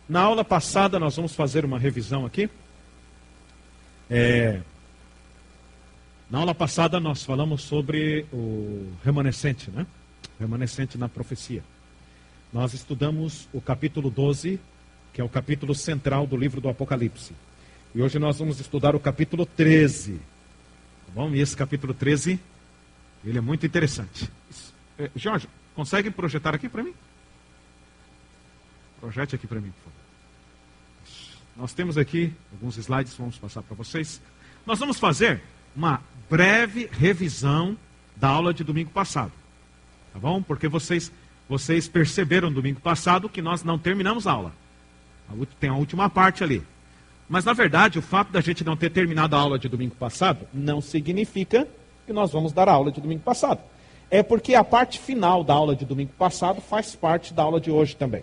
Na aula passada nós vamos fazer uma revisão aqui. Na aula passada nós falamos sobre o remanescente, né? Remanescente na profecia. Nós estudamos o capítulo 12, que é o capítulo central do livro do Apocalipse. E hoje nós vamos estudar o capítulo 13. Tá bom? E esse capítulo 13, ele é muito interessante. Jorge, consegue projetar aqui para mim? Projete aqui para mim, por favor. Nós temos aqui alguns slides, vamos passar para vocês. Nós vamos fazer uma breve revisão da aula de domingo passado. Tá bom? Porque vocês perceberam domingo passado que nós não terminamos a aula. Tem a última parte ali. Mas, na verdade, o fato da gente não ter terminado a aula de domingo passado não significa que nós vamos dar a aula de domingo passado. É porque a parte final da aula de domingo passado faz parte da aula de hoje também.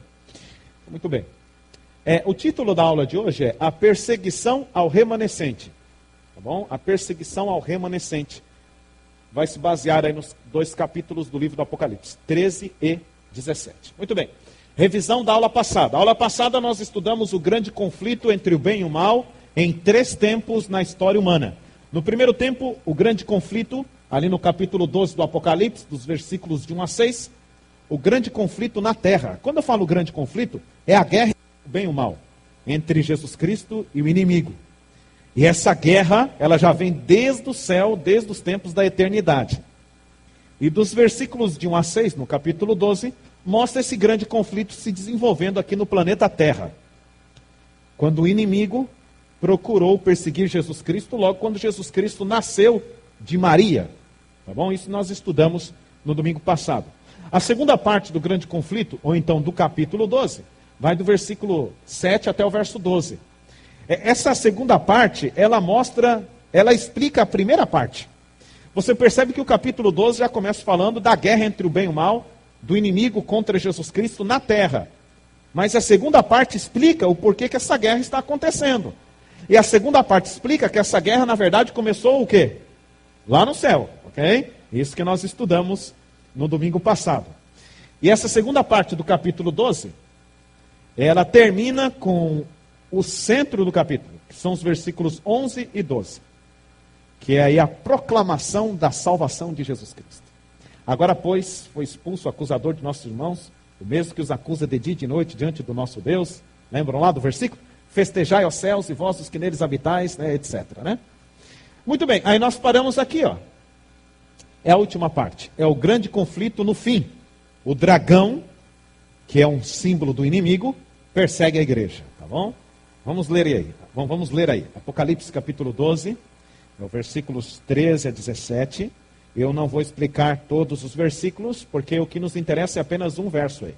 Muito bem. O título da aula de hoje é A Perseguição ao Remanescente. Tá bom? A Perseguição ao Remanescente. Vai se basear aí nos 2 capítulos do livro do Apocalipse, 13 e 17. Muito bem. Revisão da aula passada. A aula passada nós estudamos o grande conflito entre o bem e o mal em 3 tempos na história humana. No primeiro tempo, o grande conflito, ali no capítulo 12 do Apocalipse, dos versículos de 1 a 6, o grande conflito na terra. Quando eu falo grande conflito, é a guerra entre o bem e o mal, entre Jesus Cristo e o inimigo. E essa guerra, ela já vem desde o céu, desde os tempos da eternidade. E dos versículos de 1 a 6, no capítulo 12, mostra esse grande conflito se desenvolvendo aqui no planeta Terra. Quando o inimigo procurou perseguir Jesus Cristo, logo quando Jesus Cristo nasceu de Maria. Tá bom? Isso nós estudamos no domingo passado. A segunda parte do grande conflito, ou então do capítulo 12, vai do versículo 7 até o verso 12. Essa segunda parte, ela explica a primeira parte. Você percebe que o capítulo 12 já começa falando da guerra entre o bem e o mal, do inimigo contra Jesus Cristo na terra. Mas a segunda parte explica o porquê que essa guerra está acontecendo. E a segunda parte explica que essa guerra, na verdade, começou o quê? Lá no céu, ok? Isso que nós estudamos no domingo passado. E essa segunda parte do capítulo 12, ela termina com o centro do capítulo, que são os versículos 11 e 12. Que é aí a proclamação da salvação de Jesus Cristo. Agora, pois, foi expulso o acusador de nossos irmãos, o mesmo que os acusa de dia e de noite diante do nosso Deus. Lembram lá do versículo? Festejai aos céus e vós os que neles habitais, né, etc. Né? Muito bem, aí nós paramos aqui, ó. É a última parte. É o grande conflito no fim. O dragão, que é um símbolo do inimigo, persegue a igreja. Tá bom? Vamos ler aí. Vamos ler aí. Apocalipse capítulo 12, versículos 13 a 17. Eu não vou explicar todos os versículos, porque o que nos interessa é apenas um verso aí.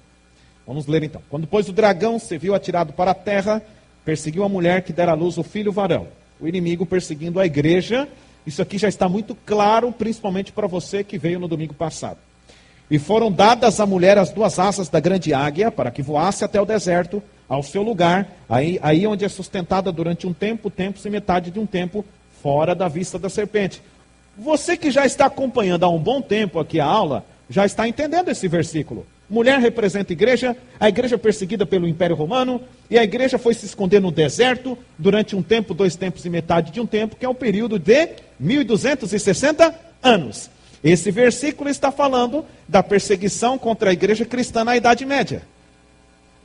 Vamos ler então. Quando, pois, o dragão se viu atirado para a terra, perseguiu a mulher que dera à luz o filho varão. O inimigo perseguindo a igreja. Isso aqui já está muito claro, principalmente para você que veio no domingo passado. E foram dadas à mulher as 2 asas da grande águia, para que voasse até o deserto, ao seu lugar, aí onde é sustentada durante um tempo, tempos e metade de um tempo, fora da vista da serpente. Você que já está acompanhando há um bom tempo aqui a aula, já está entendendo esse versículo. Mulher representa a igreja perseguida pelo Império Romano, e a igreja foi se esconder no deserto durante um tempo, 2 tempos e metade de um tempo, que é o período de 1260 anos. Esse versículo está falando da perseguição contra a igreja cristã na Idade Média.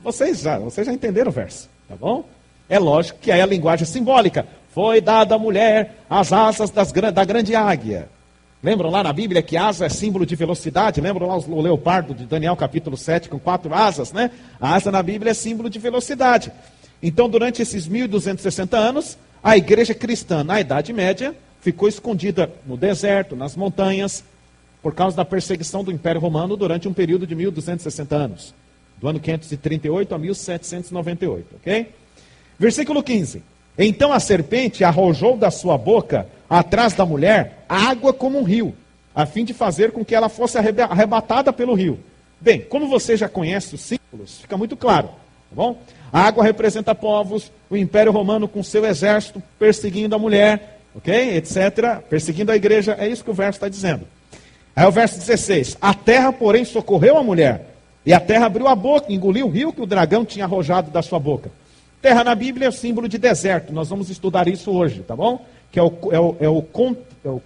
Vocês já entenderam o verso, tá bom? É lógico que aí a linguagem simbólica. Foi dada à mulher as asas da grande águia. Lembram lá na Bíblia que asa é símbolo de velocidade? Lembram lá o leopardo de Daniel capítulo 7 com 4 asas, né? A asa na Bíblia é símbolo de velocidade. Então, durante esses 1260 anos, a igreja cristã na Idade Média ficou escondida no deserto, nas montanhas, por causa da perseguição do Império Romano durante um período de 1260 anos. Do ano 538 a 1798, ok? Versículo 15. Então a serpente arrojou da sua boca, atrás da mulher, água como um rio, a fim de fazer com que ela fosse arrebatada pelo rio. Bem, como você já conhece os símbolos, fica muito claro, tá bom? A água representa povos, o Império Romano com seu exército perseguindo a mulher, ok? Etc. Perseguindo a igreja, é isso que o verso está dizendo. Aí o verso 16. A terra, porém, socorreu a mulher, E a terra abriu a boca, engoliu o rio que o dragão tinha arrojado da sua boca. Terra na Bíblia é símbolo de deserto. Nós vamos estudar isso hoje, tá bom? Que é o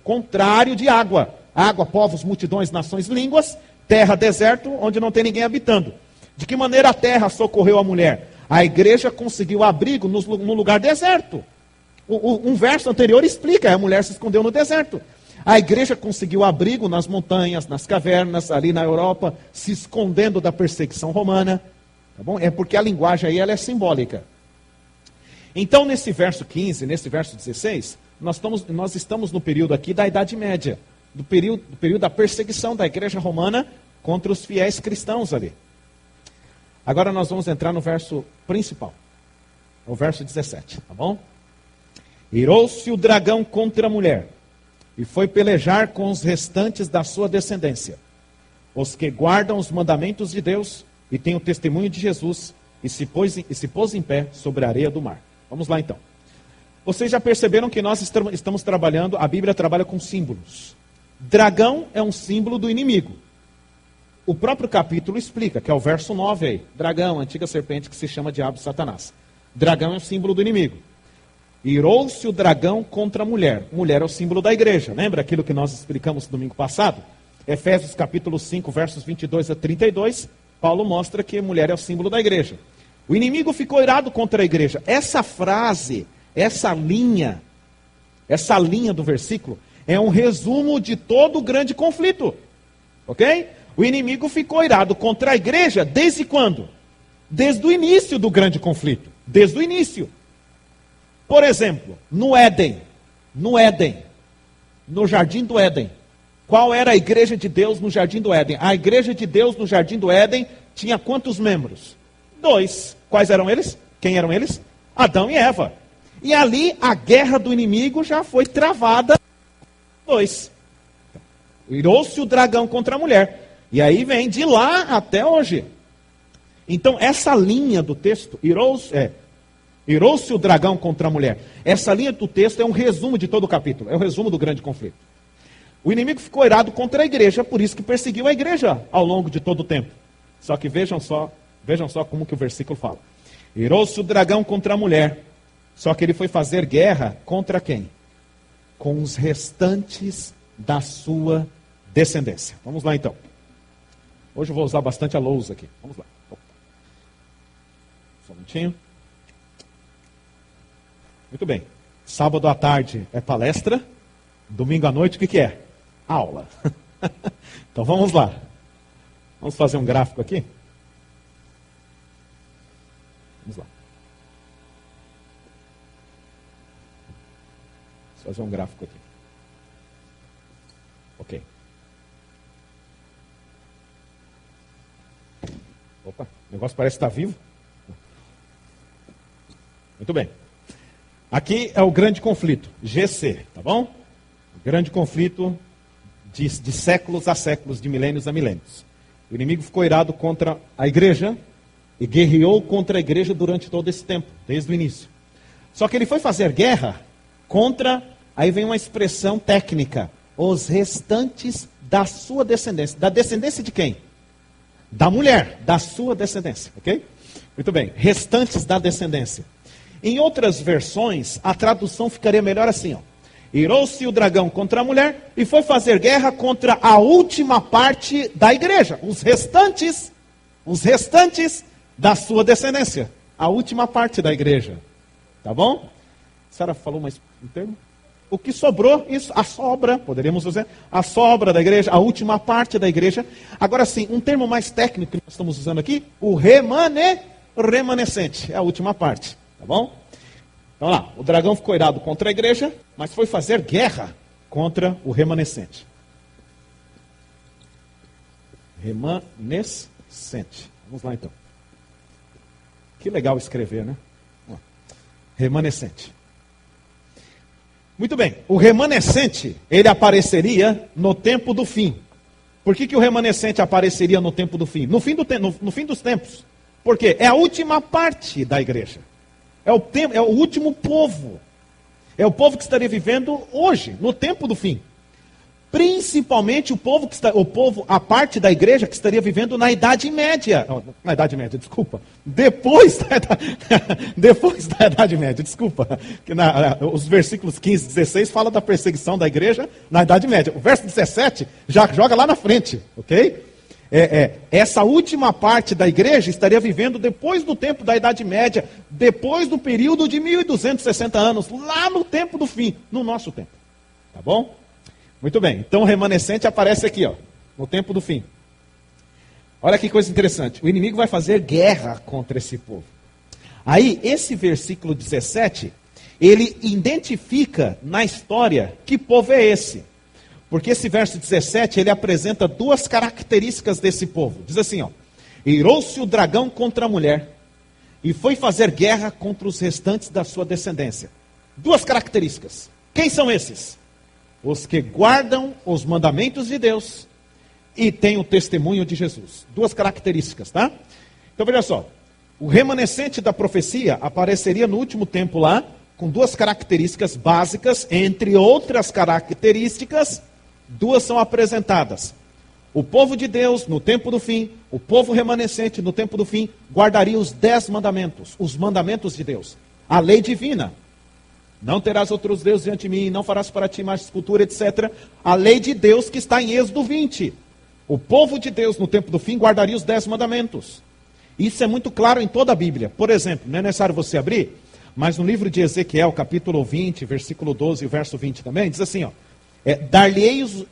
contrário de água. Água, povos, multidões, nações, línguas. Terra, deserto, onde não tem ninguém habitando. De que maneira a terra socorreu a mulher? A igreja conseguiu abrigo no lugar deserto. Um verso anterior explica, a mulher se escondeu no deserto. A igreja conseguiu abrigo nas montanhas, nas cavernas, ali na Europa, se escondendo da perseguição romana. Tá bom? É porque a linguagem aí ela é simbólica. Então, nesse verso 15, nesse verso 16, nós estamos no período aqui da Idade Média, do período da perseguição da igreja romana contra os fiéis cristãos ali. Agora nós vamos entrar no verso principal, o verso 17, tá bom? Irou-se o dragão contra a mulher, e foi pelejar com os restantes da sua descendência, os que guardam os mandamentos de Deus e têm o testemunho de Jesus, e se pôs em pé sobre a areia do mar. Vamos lá então. Vocês já perceberam que nós estamos trabalhando, a Bíblia trabalha com símbolos. Dragão é um símbolo do inimigo. O próprio capítulo explica, que é o verso 9 aí. Dragão, antiga serpente que se chama diabo e Satanás. Dragão é o símbolo do inimigo. Irou-se o dragão contra a mulher. Mulher é o símbolo da igreja. Lembra aquilo que nós explicamos no domingo passado? Efésios capítulo 5, versos 22 a 32. Paulo mostra que mulher é o símbolo da igreja. O inimigo ficou irado contra a igreja. Essa frase, essa linha do versículo, é um resumo de todo o grande conflito. Ok? O inimigo ficou irado contra a igreja desde quando? Desde o início do grande conflito. Desde o início. Por exemplo, no Éden, no jardim do Éden. Qual era a igreja de Deus no jardim do Éden? A igreja de Deus no jardim do Éden tinha quantos membros? 2. Quais eram eles? Quem eram eles? Adão e Eva. E ali a guerra do inimigo já foi travada. 2. Irou-se o dragão contra a mulher. E aí vem de lá até hoje. Então essa linha do texto, irou-se o dragão contra a mulher. Essa linha do texto é um resumo de todo o capítulo. É um resumo do grande conflito. O inimigo ficou irado contra a igreja, por isso que perseguiu a igreja ao longo de todo o tempo. Só que vejam só como que o versículo fala. Irou-se o dragão contra a mulher. Só que ele foi fazer guerra contra quem? Com os restantes da sua descendência. Vamos lá então. Hoje eu vou usar bastante a lousa aqui. Vamos lá. Só um minutinho. Muito bem. Sábado à tarde é palestra. Domingo à noite o que é? Aula. Então vamos lá. Vamos fazer um gráfico aqui? Vamos lá. Vamos fazer um gráfico aqui. Ok. Opa, o negócio parece estar vivo. Muito bem. Aqui é o grande conflito, GC, tá bom? O grande conflito de séculos a séculos, de milênios a milênios. O inimigo ficou irado contra a igreja e guerreou contra a igreja durante todo esse tempo, desde o início. Só que ele foi fazer guerra contra, aí vem uma expressão técnica, os restantes da sua descendência. Da descendência de quem? Da mulher, da sua descendência, ok? Muito bem, restantes da descendência. Em outras versões, a tradução ficaria melhor assim, ó. Irou-se o dragão contra a mulher e foi fazer guerra contra a última parte da igreja. Os restantes da sua descendência. A última parte da igreja. Tá bom? A senhora falou mais um termo? O que sobrou, isso, a sobra, poderíamos dizer, a sobra da igreja, a última parte da igreja. Agora sim, um termo mais técnico que nós estamos usando aqui, o remanescente, é a última parte. Tá bom? Então lá, o dragão ficou irado contra a igreja, mas foi fazer guerra contra o remanescente. Remanescente. Vamos lá então. Que legal escrever, né? Remanescente. Muito bem, o remanescente, ele apareceria no tempo do fim. Por que o remanescente apareceria no tempo do fim? No fim dos tempos. Por quê? É a última parte da igreja. É o último povo. É o povo que estaria vivendo hoje, no tempo do fim. Principalmente a parte da igreja que estaria vivendo na Idade Média. Na Idade Média, desculpa. Depois da Idade Média, desculpa. Os versículos 15 e 16 falam da perseguição da igreja na Idade Média. O verso 17 já joga lá na frente, ok? Essa última parte da igreja estaria vivendo depois do tempo da Idade Média, depois do período de 1260 anos, lá no tempo do fim, no nosso tempo. Tá bom? Muito bem, então o remanescente aparece aqui, ó, no tempo do fim. Olha que coisa interessante, o inimigo vai fazer guerra contra esse povo. Aí, esse versículo 17, ele identifica na história que povo é esse. Porque esse verso 17, ele apresenta duas características desse povo. Diz assim, ó, irou-se o dragão contra a mulher e foi fazer guerra contra os restantes da sua descendência. Duas características. Quem são esses? Os que guardam os mandamentos de Deus e têm o testemunho de Jesus. Duas características, tá? Então veja só, o remanescente da profecia apareceria no último tempo lá, com duas características básicas, entre outras características, duas são apresentadas. O povo de Deus, no tempo do fim, o povo remanescente, no tempo do fim, guardaria os 10 mandamentos, os mandamentos de Deus, a lei divina. Não terás outros deuses diante de mim, não farás para ti mais escultura, etc. A lei de Deus que está em Êxodo 20. O povo de Deus, no tempo do fim, guardaria os 10 mandamentos. Isso é muito claro em toda a Bíblia. Por exemplo, não é necessário você abrir, mas no livro de Ezequiel, capítulo 20, versículo 12 e verso 20 também, diz assim, ó, dar-lhe-eis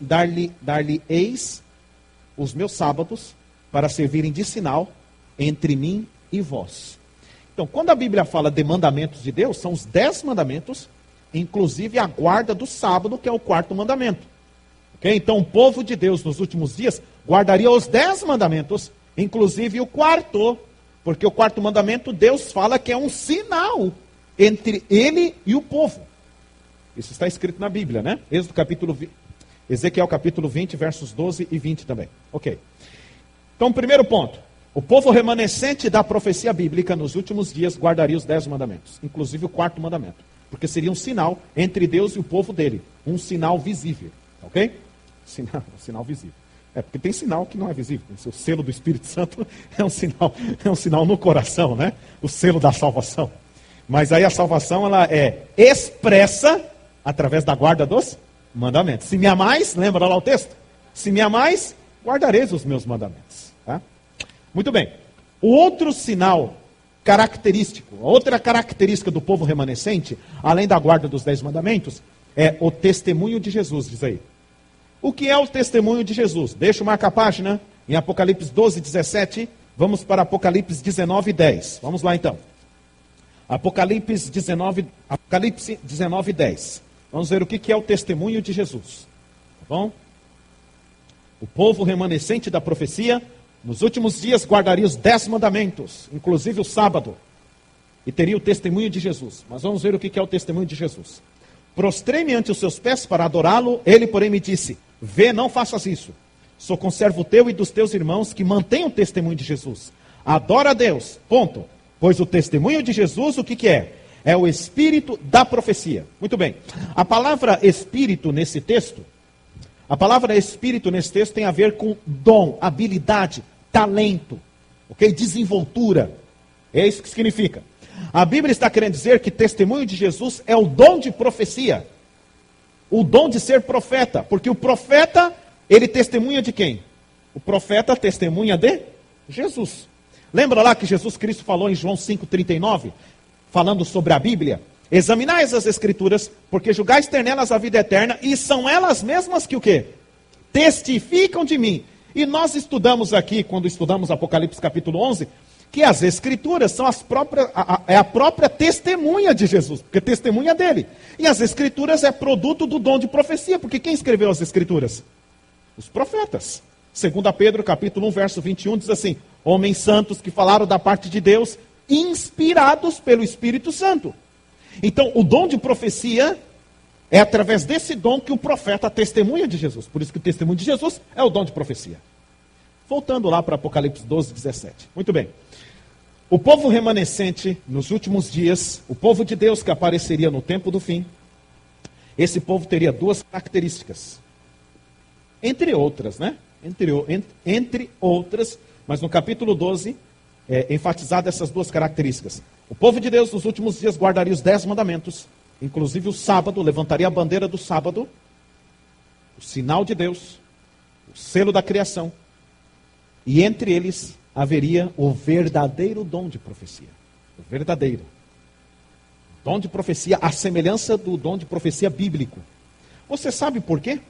os meus sábados para servirem de sinal entre mim e vós. Então, quando a Bíblia fala de mandamentos de Deus, são os 10 mandamentos, inclusive a guarda do sábado, que é o 4º mandamento. Okay? Então, o povo de Deus, nos últimos dias, guardaria os 10 mandamentos, inclusive o 4º, porque o 4º mandamento, Deus fala que é um sinal entre ele e o povo. Isso está escrito na Bíblia, né? Ezequiel capítulo 20, versos 12 e 20 também. Ok. Então, primeiro ponto. O povo remanescente da profecia bíblica nos últimos dias guardaria os 10 mandamentos, inclusive o 4º mandamento, porque seria um sinal entre Deus e o povo dele, um sinal visível, ok? Sinal visível. Porque tem sinal que não é visível. O selo do Espírito Santo é um sinal no coração, né? O selo da salvação. Mas aí a salvação ela é expressa através da guarda dos mandamentos. Se me amais, lembra lá o texto? Se me amais, guardareis os meus mandamentos, tá? Muito bem. O outro sinal característico, a outra característica do povo remanescente, além da guarda dos 10 mandamentos, é o testemunho de Jesus, diz aí. O que é o testemunho de Jesus? Deixa eu marcar a página, em Apocalipse 12, 17, vamos para Apocalipse 19, 10. Vamos lá então. Apocalipse 19, 10. Vamos ver o que é o testemunho de Jesus. Tá bom? O povo remanescente da profecia, nos últimos dias guardaria os 10 mandamentos, inclusive o sábado, e teria o testemunho de Jesus. Mas vamos ver o que é o testemunho de Jesus. Prostrei-me ante os seus pés para adorá-lo, ele porém me disse, vê, não faças isso. Sou conservo teu e dos teus irmãos que mantêm o testemunho de Jesus. Adora a Deus, ponto. Pois o testemunho de Jesus, o que é? É o espírito da profecia. Muito bem. A palavra espírito nesse texto, tem a ver com dom, habilidade, talento, ok? Desenvoltura. É isso que significa. A Bíblia está querendo dizer que testemunho de Jesus é o dom de profecia. O dom de ser profeta. Porque o profeta, ele testemunha de quem? O profeta testemunha de Jesus. Lembra lá que Jesus Cristo falou em João 5,39? Falando sobre a Bíblia? Examinais as Escrituras, porque julgais ter nelas a vida eterna, e são elas mesmas que o quê? Testificam de mim. E nós estudamos aqui, quando estudamos Apocalipse capítulo 11, que as Escrituras são a própria testemunha de Jesus, porque testemunha dele. E as Escrituras é produto do dom de profecia, porque quem escreveu as Escrituras? Os profetas. 2 Pedro capítulo 1, verso 21, diz assim, homens santos que falaram da parte de Deus, inspirados pelo Espírito Santo. Então, o dom de profecia é através desse dom que o profeta testemunha de Jesus. Por isso que o testemunho de Jesus é o dom de profecia. Voltando lá para Apocalipse 12, 17. Muito bem. O povo remanescente, nos últimos dias, o povo de Deus que apareceria no tempo do fim, esse povo teria duas características. Entre outras, né? Entre outras, mas no capítulo 12, enfatizado essas duas características. O povo de Deus nos últimos dias guardaria os 10 mandamentos, inclusive o sábado, levantaria a bandeira do sábado, o sinal de Deus, o selo da criação, e entre eles haveria o verdadeiro dom de profecia. O verdadeiro dom de profecia, a semelhança do dom de profecia bíblico. Você sabe por quê?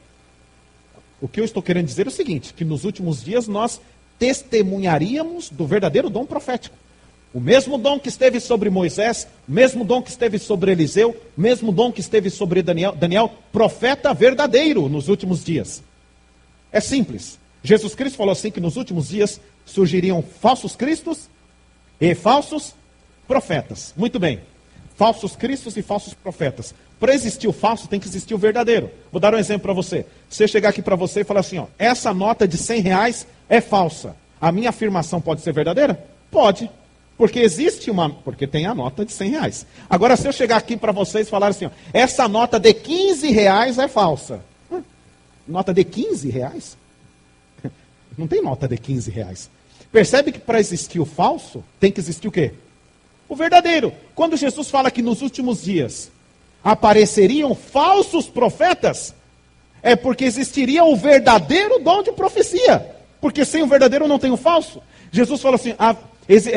O que eu estou querendo dizer é o seguinte, que nos últimos dias nós testemunharíamos do verdadeiro dom profético. O mesmo dom que esteve sobre Moisés, o mesmo dom que esteve sobre Eliseu, o mesmo dom que esteve sobre Daniel, profeta verdadeiro nos últimos dias. É simples. Jesus Cristo falou assim que nos últimos dias surgiriam falsos cristos e falsos profetas. Muito bem. Falsos cristos e falsos profetas. Para existir o falso, tem que existir o verdadeiro. Vou dar um exemplo para você. Se eu chegar aqui para você e falar assim, ó, essa nota de R$100 é falsa. A minha afirmação pode ser verdadeira? Pode. Porque tem a nota de R$100. Agora, se eu chegar aqui para vocês e falar assim, ó, essa nota de R$15 é falsa. Nota de R$15? Não tem nota de R$15. Percebe que para existir o falso, tem que existir o quê? O verdadeiro. Quando Jesus fala que nos últimos dias apareceriam falsos profetas, é porque existiria o verdadeiro dom de profecia. Porque sem o verdadeiro não tem o falso. Jesus falou assim,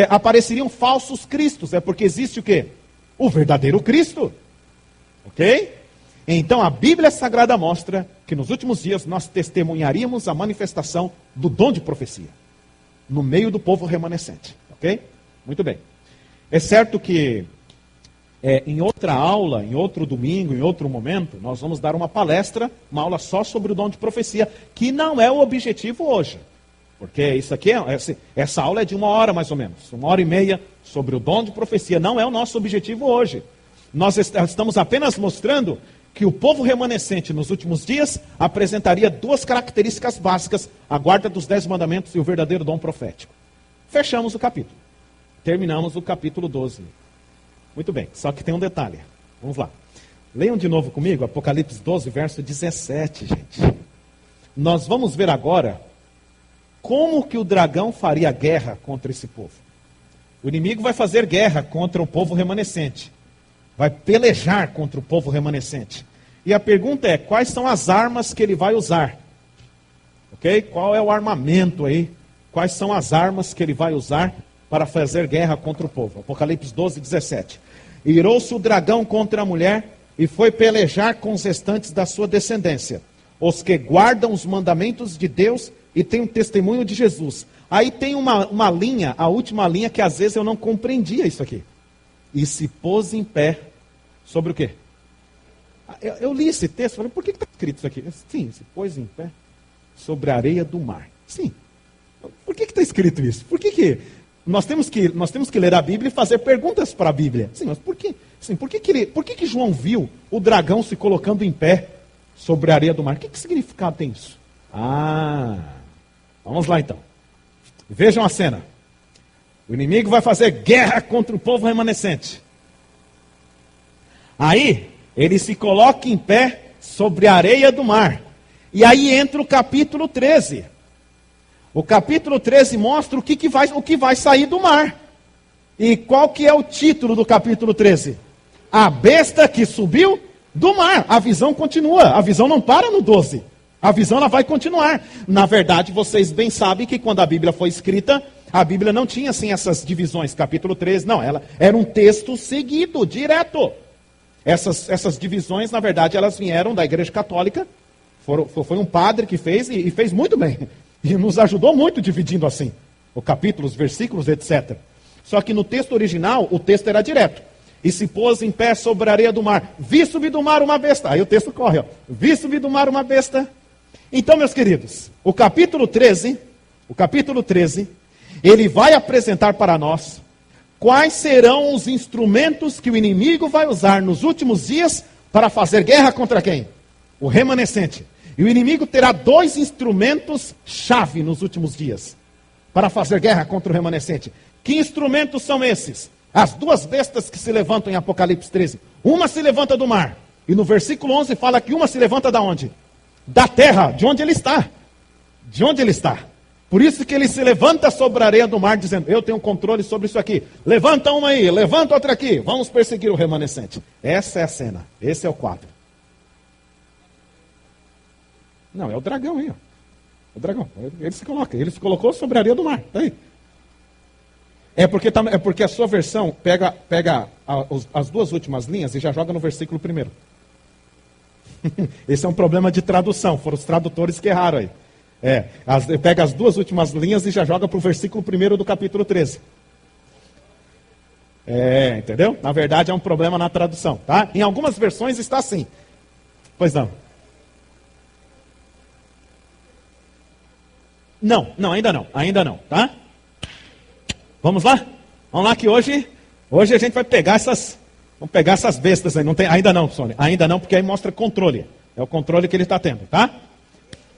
apareceriam falsos cristos, é porque existe o quê? O verdadeiro Cristo. Ok? Então a Bíblia Sagrada mostra que nos últimos dias nós testemunharíamos a manifestação do dom de profecia no meio do povo remanescente. Ok? Muito bem. É certo que em outra aula, em outro domingo, em outro momento, nós vamos dar uma palestra, uma aula só sobre o dom de profecia, que não é o objetivo hoje. Porque isso aqui, essa aula é de 1 hora mais ou menos, 1h30 sobre o dom de profecia. Não é o nosso objetivo hoje. Nós estamos apenas mostrando que o povo remanescente nos últimos dias apresentaria 2 características básicas, a guarda dos 10 mandamentos e o verdadeiro dom profético. Fechamos o capítulo. Terminamos o capítulo 12. Muito bem, só que tem um detalhe. Vamos lá. Leiam de novo comigo, Apocalipse 12, verso 17, gente. Nós vamos ver agora como que o dragão faria guerra contra esse povo. O inimigo vai fazer guerra contra o povo remanescente. Vai pelejar contra o povo remanescente. E a pergunta é, quais são as armas que ele vai usar? Ok? Qual é o armamento aí? Quais são as armas que ele vai usar para fazer guerra contra o povo? Apocalipse 12, 17. Irou-se o dragão contra a mulher e foi pelejar com os restantes da sua descendência, os que guardam os mandamentos de Deus e têm um testemunho de Jesus. Aí tem uma linha, a última linha, que às vezes eu não compreendia isso aqui. E se pôs em pé sobre o quê? Eu li esse texto, falei, por que está escrito isso aqui? Sim, se pôs em pé sobre a areia do mar. Sim. Por que está escrito isso? Por que nós temos que ler a Bíblia e fazer perguntas para a Bíblia? Sim, mas por quê? Sim, por que João viu o dragão se colocando em pé sobre a areia do mar? Que significado tem isso? Vamos lá então. Vejam a cena. O inimigo vai fazer guerra contra o povo remanescente. Aí, ele se coloca em pé sobre a areia do mar. E aí entra o capítulo 13. O capítulo 13 mostra o que vai sair do mar. E qual que é o título do capítulo 13? A besta que subiu do mar. A visão continua. A visão não para no 12. A visão ela vai continuar. Na verdade, vocês bem sabem que quando a Bíblia foi escrita, a Bíblia não tinha assim essas divisões. Capítulo 13, não. Ela era um texto seguido, direto. Essas divisões, na verdade, elas vieram da Igreja Católica. Foi um padre que fez e fez muito bem. E nos ajudou muito dividindo assim. O capítulo, os versículos, etc. Só que no texto original, o texto era direto. E se pôs em pé sobre a areia do mar. Vi subir do mar uma besta. Aí o texto corre, ó. Vi subir do mar uma besta. Então, meus queridos, o capítulo 13, ele vai apresentar para nós quais serão os instrumentos que o inimigo vai usar nos últimos dias para fazer guerra contra quem? O remanescente. E o inimigo terá 2 instrumentos-chave nos últimos dias para fazer guerra contra o remanescente. Que instrumentos são esses? As 2 bestas que se levantam em Apocalipse 13. Uma se levanta do mar. E no versículo 11 fala que uma se levanta da onde? da terra, de onde ele está. De onde ele está. Por isso que ele se levanta sobre a areia do mar, dizendo, eu tenho controle sobre isso aqui. Levanta uma aí, levanta outra aqui. Vamos perseguir o remanescente. Essa é a cena. Esse é o quadro. Não, é o dragão aí, ó. O dragão. Ele se colocou sobre a areia do mar. Tá aí. É porque a sua versão pega as duas últimas linhas e já joga no versículo 1. Esse é um problema de tradução. Foram os tradutores que erraram aí. Pega as duas últimas linhas e já joga para o versículo 1 do capítulo 13. Entendeu? Na verdade é um problema na tradução, tá? Em algumas versões está assim. Pois não. Não, ainda não, tá? Vamos lá? Vamos lá que hoje a gente vai pegar essas bestas aí. Não tem, ainda não, Sônia. Ainda não, porque aí mostra controle. É o controle que ele está tendo, tá?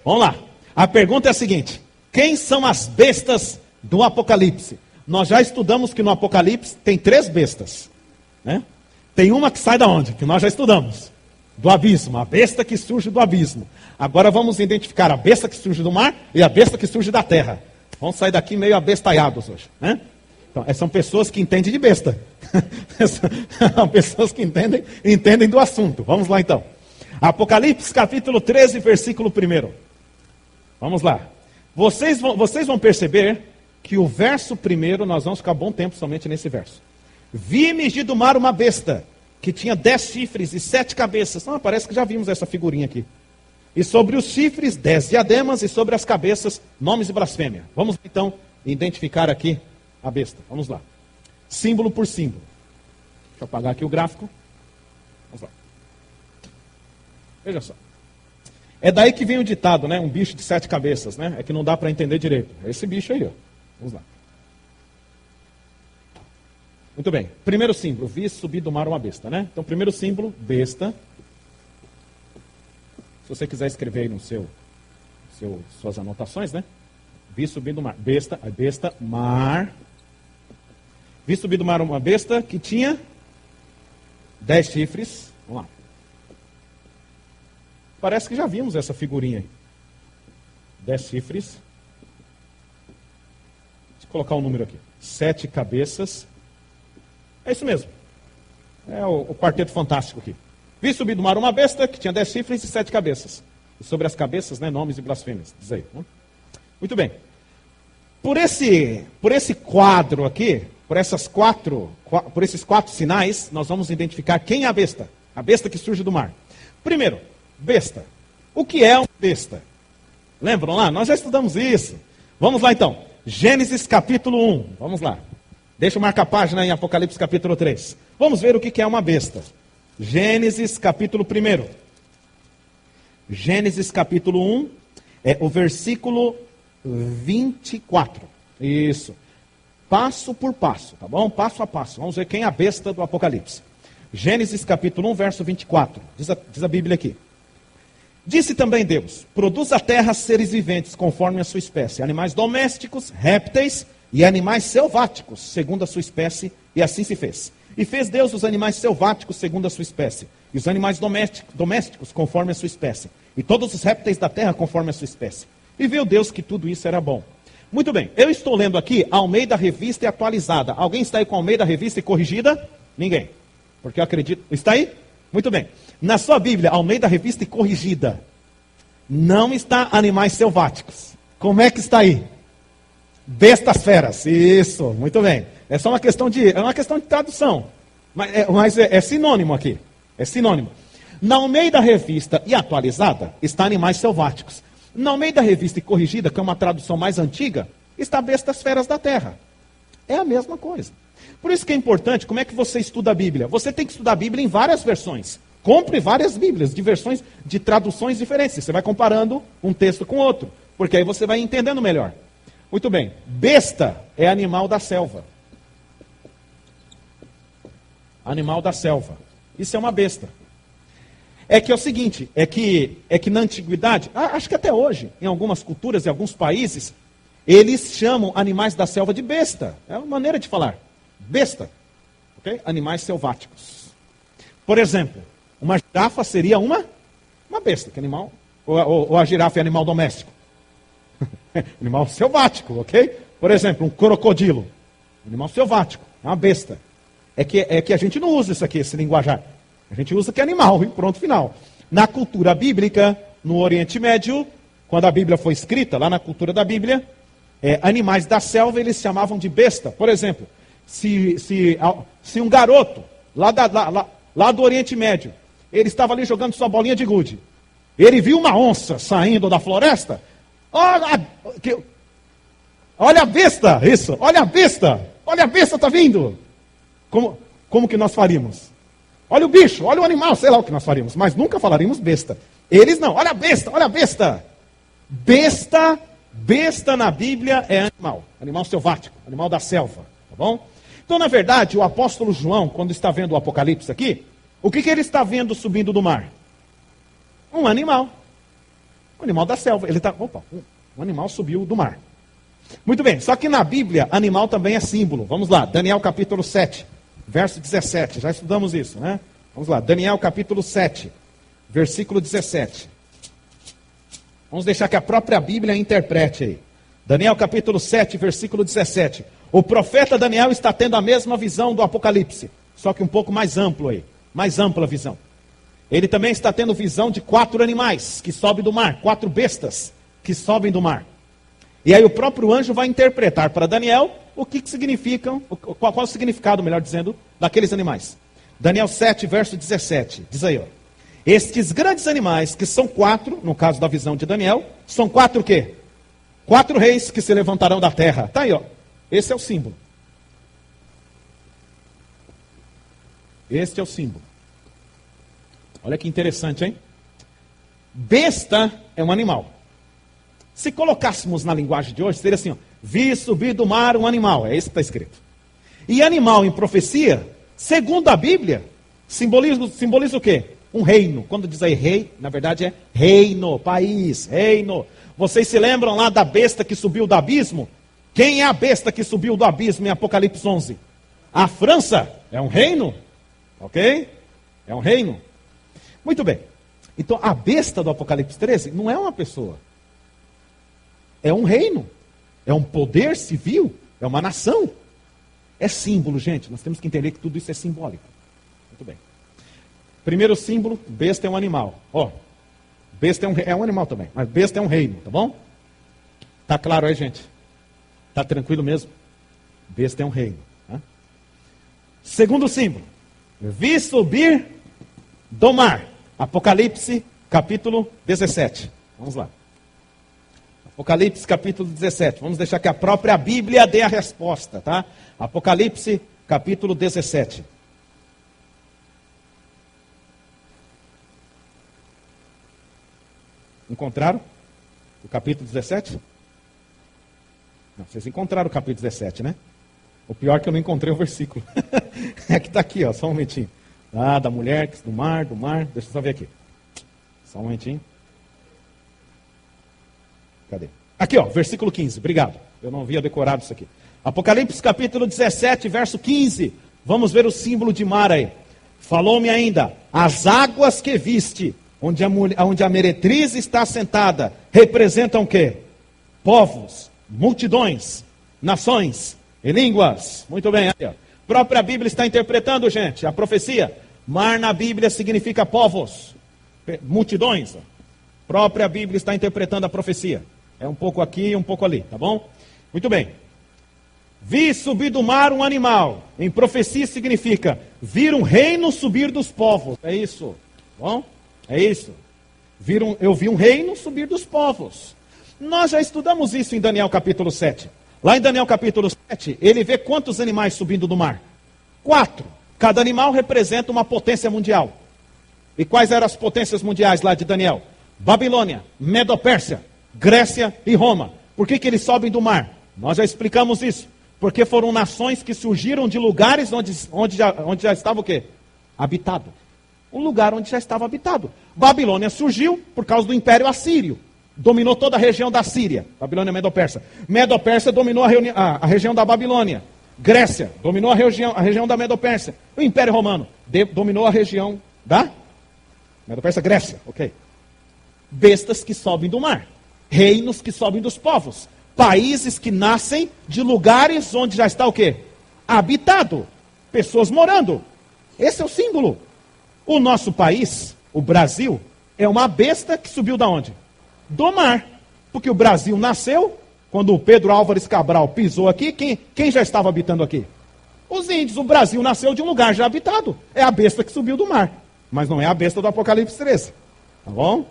Vamos lá. A pergunta é a seguinte: quem são as bestas do Apocalipse? Nós já estudamos que no Apocalipse tem 3 bestas, né? Tem uma que sai da onde? Que nós já estudamos. Do abismo, a besta que surge do abismo. Agora vamos identificar a besta que surge do mar e a besta que surge da terra. Vamos sair daqui meio abestalhados hoje, né? Então, são pessoas que entendem de besta. São pessoas que entendem do assunto. Vamos lá então. Apocalipse capítulo 13, versículo 1. Vamos lá. Vocês vão perceber que o verso 1, nós vamos ficar bom tempo somente nesse verso. Vi emergir do mar uma besta, que tinha 10 chifres e 7 cabeças. Parece que já vimos essa figurinha aqui. E sobre os chifres, 10 diademas, e sobre as cabeças, nomes e blasfêmia. Vamos então identificar aqui a besta. Vamos lá. Símbolo por símbolo. Deixa eu apagar aqui o gráfico. Vamos lá. Veja só. É daí que vem o ditado, né? Um bicho de 7 cabeças, né? É que não dá para entender direito. É esse bicho aí, ó. Vamos lá. Muito bem. Primeiro símbolo. Vi subir do mar uma besta, né? Então, primeiro símbolo, besta. Se você quiser escrever aí no suas anotações, né? Vi subir do mar. Besta, mar. Vi subir do mar uma besta que tinha 10 chifres. Vamos lá. Parece que já vimos essa figurinha aí. 10 chifres. Deixa eu colocar um número aqui. 7 cabeças. É isso mesmo. É o quarteto fantástico aqui. Vi subir do mar uma besta que tinha 10 chifres e 7 cabeças. E sobre as cabeças, né, nomes e blasfêmias. Diz aí. Muito bem. Por esse quadro aqui, por esses 4 sinais, nós vamos identificar quem é a besta. A besta que surge do mar. Primeiro, besta. O que é uma besta? Lembram lá? Nós já estudamos isso. Vamos lá então. Gênesis capítulo 1. Vamos lá. Deixa eu marcar a página em Apocalipse capítulo 3. Vamos ver o que é uma besta. Gênesis capítulo 1. Gênesis capítulo 1, é o versículo 24. Isso. Passo por passo, tá bom? Passo a passo. Vamos ver quem é a besta do Apocalipse. Gênesis capítulo 1, verso 24. Diz a Bíblia aqui. Disse também Deus: produz a terra seres viventes conforme a sua espécie, animais domésticos, répteis e animais selváticos, segundo a sua espécie, e assim se fez. E fez Deus os animais selváticos segundo a sua espécie, e os animais domésticos conforme a sua espécie, e todos os répteis da terra conforme a sua espécie. E viu Deus que tudo isso era bom. Muito bem, eu estou lendo aqui Almeida Revista e Atualizada. Alguém está aí com Almeida Revista e Corrigida? Ninguém. Porque eu acredito. Está aí? Muito bem. Na sua Bíblia, Almeida Revista e Corrigida, não está animais selváticos. Como é que está aí? Bestas feras. Isso, muito bem. É só uma questão de tradução. Mas é sinônimo aqui. É sinônimo. Na Almeida Revista e Atualizada, está animais selváticos. Na Almeida Revista e Corrigida, que é uma tradução mais antiga, está bestas feras da terra. É a mesma coisa. Por isso que é importante, como é que você estuda a Bíblia? Você tem que estudar a Bíblia em várias versões. Compre várias Bíblias, de versões, de traduções diferentes. Você vai comparando um texto com outro, porque aí você vai entendendo melhor. Muito bem. Besta é animal da selva. Animal da selva. Isso é uma besta. É que é o seguinte, é que na antiguidade, acho que até hoje, em algumas culturas e alguns países, eles chamam animais da selva de besta. É uma maneira de falar. Besta. Okay? Animais selváticos. Por exemplo, uma girafa seria uma besta. Que animal Ou a girafa é animal doméstico? Animal selvático, ok? Por exemplo, um crocodilo. Animal selvático, é uma besta. É que a gente não usa isso aqui, esse linguajar. A gente usa que é animal, e pronto, final. Na cultura bíblica, no Oriente Médio, quando a Bíblia foi escrita, lá na cultura da Bíblia, animais da selva eles chamavam de besta. Por exemplo, se um garoto lá do Oriente Médio, ele estava ali jogando sua bolinha de gude, ele viu uma onça saindo da floresta, olha a besta, isso, olha a besta está vindo. Como que nós faríamos? Olha o bicho, olha o animal, sei lá o que nós faríamos, mas nunca falaríamos besta. Eles não, olha a besta, olha a besta. Besta na Bíblia é animal selvático, animal da selva, tá bom? Então, na verdade, o apóstolo João, quando está vendo o Apocalipse aqui, o que ele está vendo subindo do mar? Um animal da selva. Um animal subiu do mar. Muito bem, só que na Bíblia, animal também é símbolo. Vamos lá, Daniel capítulo 7, verso 17, já estudamos isso, né? Vamos lá, Daniel capítulo 7, versículo 17. Vamos deixar que a própria Bíblia interprete aí. Daniel capítulo 7, versículo 17. O profeta Daniel está tendo a mesma visão do Apocalipse, só que um pouco mais amplo aí, mais ampla a visão. Ele também está tendo visão de 4 animais que sobem do mar, 4 bestas que sobem do mar. E aí o próprio anjo vai interpretar para Daniel o que significam, qual o significado, melhor dizendo, daqueles animais. Daniel 7, verso 17, diz aí, ó. Estes grandes animais, que são 4, no caso da visão de Daniel, são 4 o quê? 4 reis que se levantarão da terra. Está aí, ó. Esse é o símbolo. Este é o símbolo. Olha que interessante, hein? Besta é um animal. Se colocássemos na linguagem de hoje, seria assim, ó, vi subir do mar um animal. É isso que está escrito. E animal em profecia, segundo a Bíblia, simboliza o quê? Um reino. Quando diz aí rei, na verdade é reino, país, reino. Vocês se lembram lá da besta que subiu do abismo? Quem é a besta que subiu do abismo em Apocalipse 11? A França é um reino, ok? É um reino. Muito bem. Então a besta do Apocalipse 13 não é uma pessoa. É um reino. É um poder civil. É uma nação. É símbolo, gente. Nós temos que entender que tudo isso é simbólico. Muito bem. Primeiro símbolo, besta é um animal. Ó, besta é um animal também, mas besta é um reino, tá bom? Tá claro aí, gente? Tá tranquilo mesmo? Besta é um reino. Tá? Segundo símbolo, vi subir do mar. Apocalipse, capítulo 17. Vamos lá. Apocalipse, capítulo 17. Vamos deixar que a própria Bíblia dê a resposta, tá? Apocalipse, capítulo 17. Encontraram o capítulo 17? Não, vocês encontraram o capítulo 17, né? O pior é que eu não encontrei o versículo. É que está aqui, ó, só um momentinho. Ah, da mulher, do mar. Deixa eu só ver aqui. Só um momentinho. Cadê? Aqui, ó, versículo 15. Obrigado. Eu não havia decorado isso aqui. Apocalipse capítulo 17, verso 15. Vamos ver o símbolo de mar aí. Falou-me ainda, as águas que viste, onde a meretriz está sentada, representam o quê? Povos, multidões, nações e línguas. Muito bem, aí, ó. A própria Bíblia está interpretando, gente, a profecia. Mar na Bíblia significa povos, multidões. A própria Bíblia está interpretando a profecia. É um pouco aqui e um pouco ali, tá bom? Muito bem. Vi subir do mar um animal. Em profecia significa vir um reino subir dos povos. É isso, tá bom? É isso. Eu vi um reino subir dos povos. Nós já estudamos isso em Daniel capítulo 7. Lá em Daniel capítulo 7, ele vê quantos animais subindo do mar? 4. Cada animal representa uma potência mundial. E quais eram as potências mundiais lá de Daniel? Babilônia, Medo-Pérsia, Grécia e Roma. Por que eles sobem do mar? Nós já explicamos isso. Porque foram nações que surgiram de lugares onde já estava o quê? Habitado. Um lugar onde já estava habitado. Babilônia surgiu por causa do Império Assírio. Dominou toda a região da Síria. Babilônia Medo-Persa. Medo-Persa dominou a região da Babilônia. Grécia dominou a região da Medo-Persa. O Império Romano dominou a região da Medo-Persa, Grécia. Ok. bestas que sobem do mar, reinos que sobem dos povos, países que nascem de lugares onde já está o quê? Habitado, pessoas morando. Esse é o símbolo. O nosso país, o Brasil, é uma besta que subiu da onde? Do mar. Porque o Brasil nasceu, quando o Pedro Álvares Cabral pisou aqui, quem já estava habitando aqui? Os índios. O Brasil nasceu de um lugar já habitado. É a besta que subiu do mar. Mas não é a besta do Apocalipse 13. Tá bom?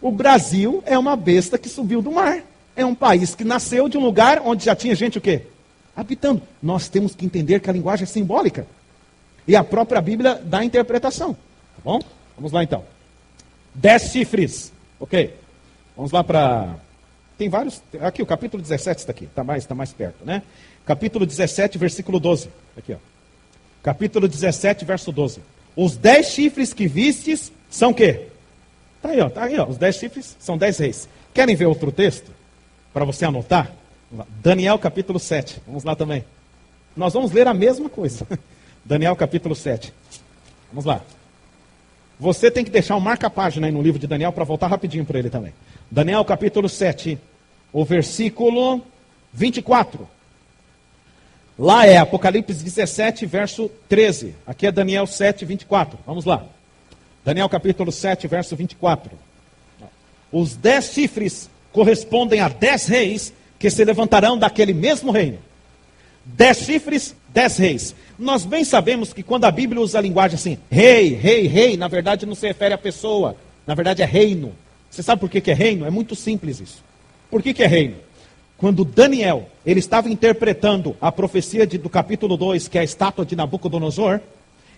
O Brasil é uma besta que subiu do mar. É um país que nasceu de um lugar onde já tinha gente o quê? Habitando. Nós temos que entender que a linguagem é simbólica. E a própria Bíblia dá a interpretação. Tá bom? Vamos lá então. 10 chifres. Ok. Vamos lá para... Tem vários... Aqui, o capítulo 17 está aqui. Está mais perto, né? Capítulo 17, versículo 12. Aqui, ó. Capítulo 17, verso 12. Os 10 chifres que vistes são o quê? Tá aí, ó. Os 10 chifres são 10 reis. Querem ver outro texto? Para você anotar? Daniel, capítulo 7. Vamos lá também. Nós vamos ler a mesma coisa. Daniel, capítulo 7. Vamos lá. Você tem que deixar um marca-página aí no livro de Daniel para voltar rapidinho para ele também. Daniel, capítulo 7, o versículo 24. Lá é Apocalipse 17, verso 13. Aqui é Daniel 7, 24. Vamos lá. Daniel, capítulo 7, verso 24. Os 10 chifres correspondem a 10 reis que se levantarão daquele mesmo reino. 10 chifres, 10 reis. Nós bem sabemos que quando a Bíblia usa a linguagem assim, rei, na verdade não se refere à pessoa, na verdade é reino. Você sabe por que é reino? É muito simples isso. Por que é reino? Quando Daniel, ele estava interpretando a profecia do capítulo 2, que é a estátua de Nabucodonosor,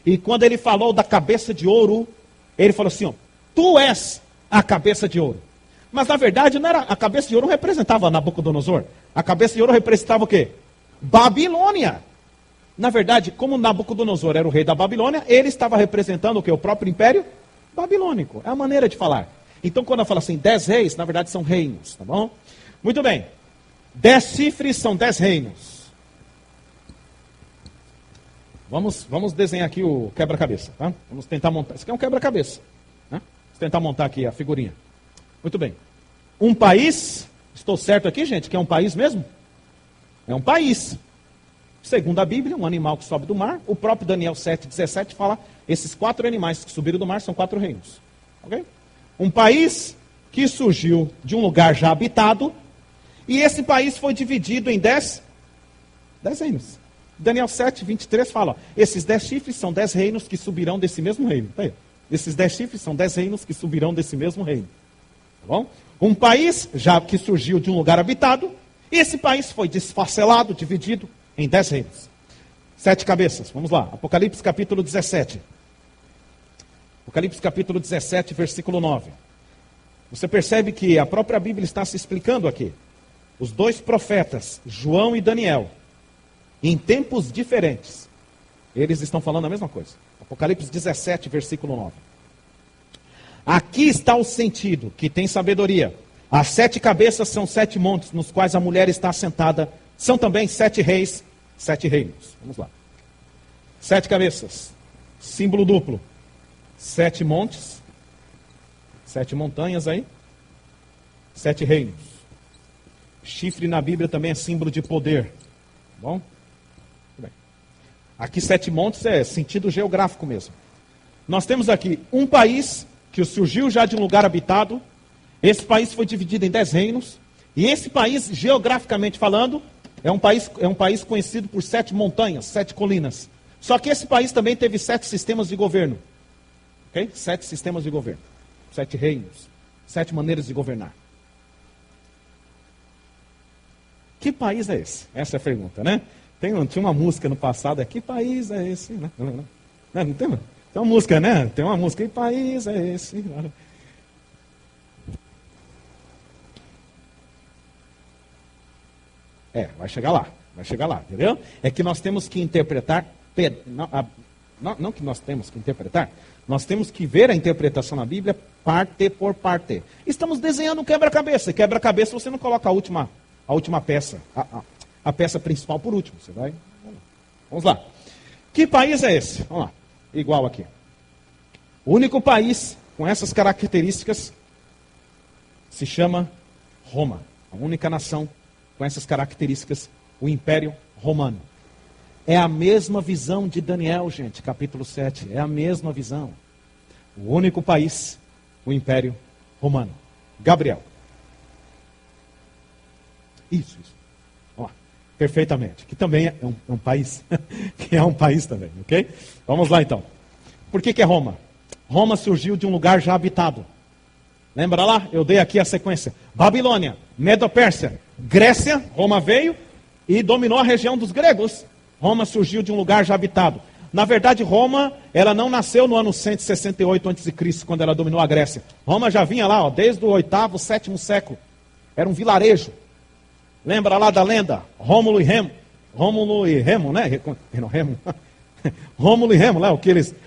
e quando ele falou da cabeça de ouro, ele falou assim, ó, tu és a cabeça de ouro. Mas na verdade não era, a cabeça de ouro não representava Nabucodonosor. A cabeça de ouro representava o quê? Babilônia. Na verdade, como Nabucodonosor era o rei da Babilônia, ele estava representando o quê? O próprio império babilônico. É a maneira de falar. Então, quando eu falo assim, 10 reis, na verdade são reinos, tá bom? Muito bem. 10 chifres são 10 reinos. Vamos desenhar aqui o quebra-cabeça, tá? Vamos tentar montar. Isso aqui é um quebra-cabeça, né? Vamos tentar montar aqui a figurinha. Muito bem. Um país, estou certo aqui, gente, que é um país mesmo? É um país. Segundo a Bíblia, um animal que sobe do mar. O próprio Daniel 7,17 fala, esses 4 animais que subiram do mar são 4 reinos. Ok? Um país que surgiu de um lugar já habitado, e esse país foi dividido em 10 reinos. Daniel 7,23 fala, ó, esses 10 chifres são 10 reinos que subirão desse mesmo reino. Tá aí. Esses 10 chifres são 10 reinos que subirão desse mesmo reino. Tá bom? Um país já que surgiu de um lugar habitado, e esse país foi desfacelado, dividido em 10 reinos. 7 cabeças, vamos lá. Apocalipse capítulo 17. Apocalipse capítulo 17, versículo 9. Você percebe que a própria Bíblia está se explicando aqui. Os 2 profetas, João e Daniel, em tempos diferentes, eles estão falando a mesma coisa. Apocalipse 17, versículo 9. Aqui está o sentido, que tem sabedoria. As 7 cabeças são 7 montes, nos quais a mulher está assentada. São também 7 reis, 7 reinos. Vamos lá. 7 cabeças, símbolo duplo. 7 montes, 7 montanhas aí. 7 reinos. Chifre na Bíblia também é símbolo de poder. Tá bom? Muito bem. Aqui 7 montes é sentido geográfico mesmo. Nós temos aqui um país que surgiu já de um lugar habitado. Esse país foi dividido em 10 reinos. E esse país, geograficamente falando, é um país conhecido por 7 montanhas, 7 colinas. Só que esse país também teve 7 sistemas de governo. Ok? 7 sistemas de governo. 7 reinos. 7 maneiras de governar. Que país é esse? Essa é a pergunta, né? Tinha uma música no passado, que país é esse? Não tem uma música, né? Tem uma música, que país é esse? Vai chegar lá, entendeu? É que nós temos que interpretar, não que nós temos que interpretar, nós temos que ver a interpretação na Bíblia parte por parte. Estamos desenhando um quebra-cabeça, quebra-cabeça você não coloca a última peça, a peça principal por último, você vai, vamos lá. Que país é esse? Vamos lá, igual aqui. O único país com essas características se chama Roma. A única nação com essas características, o Império Romano. É a mesma visão de Daniel, gente, capítulo 7. É a mesma visão. O único país, o Império Romano. Gabriel. Isso. Ó, perfeitamente. Que também é um país. Que é um país também, ok? Vamos lá então. Por que é Roma? Roma surgiu de um lugar já habitado. Lembra lá? Eu dei aqui a sequência. Babilônia, Medo-Pérsia, Grécia, Roma veio e dominou a região dos gregos. Roma surgiu de um lugar já habitado. Na verdade, Roma, ela não nasceu no ano 168 a.C., quando ela dominou a Grécia. Roma já vinha lá, ó, desde o 8º, 7º século. Era um vilarejo. Lembra lá da lenda? Rômulo e Remo. Rômulo e Remo, né? Não, Remo. Rômulo e Remo, lá,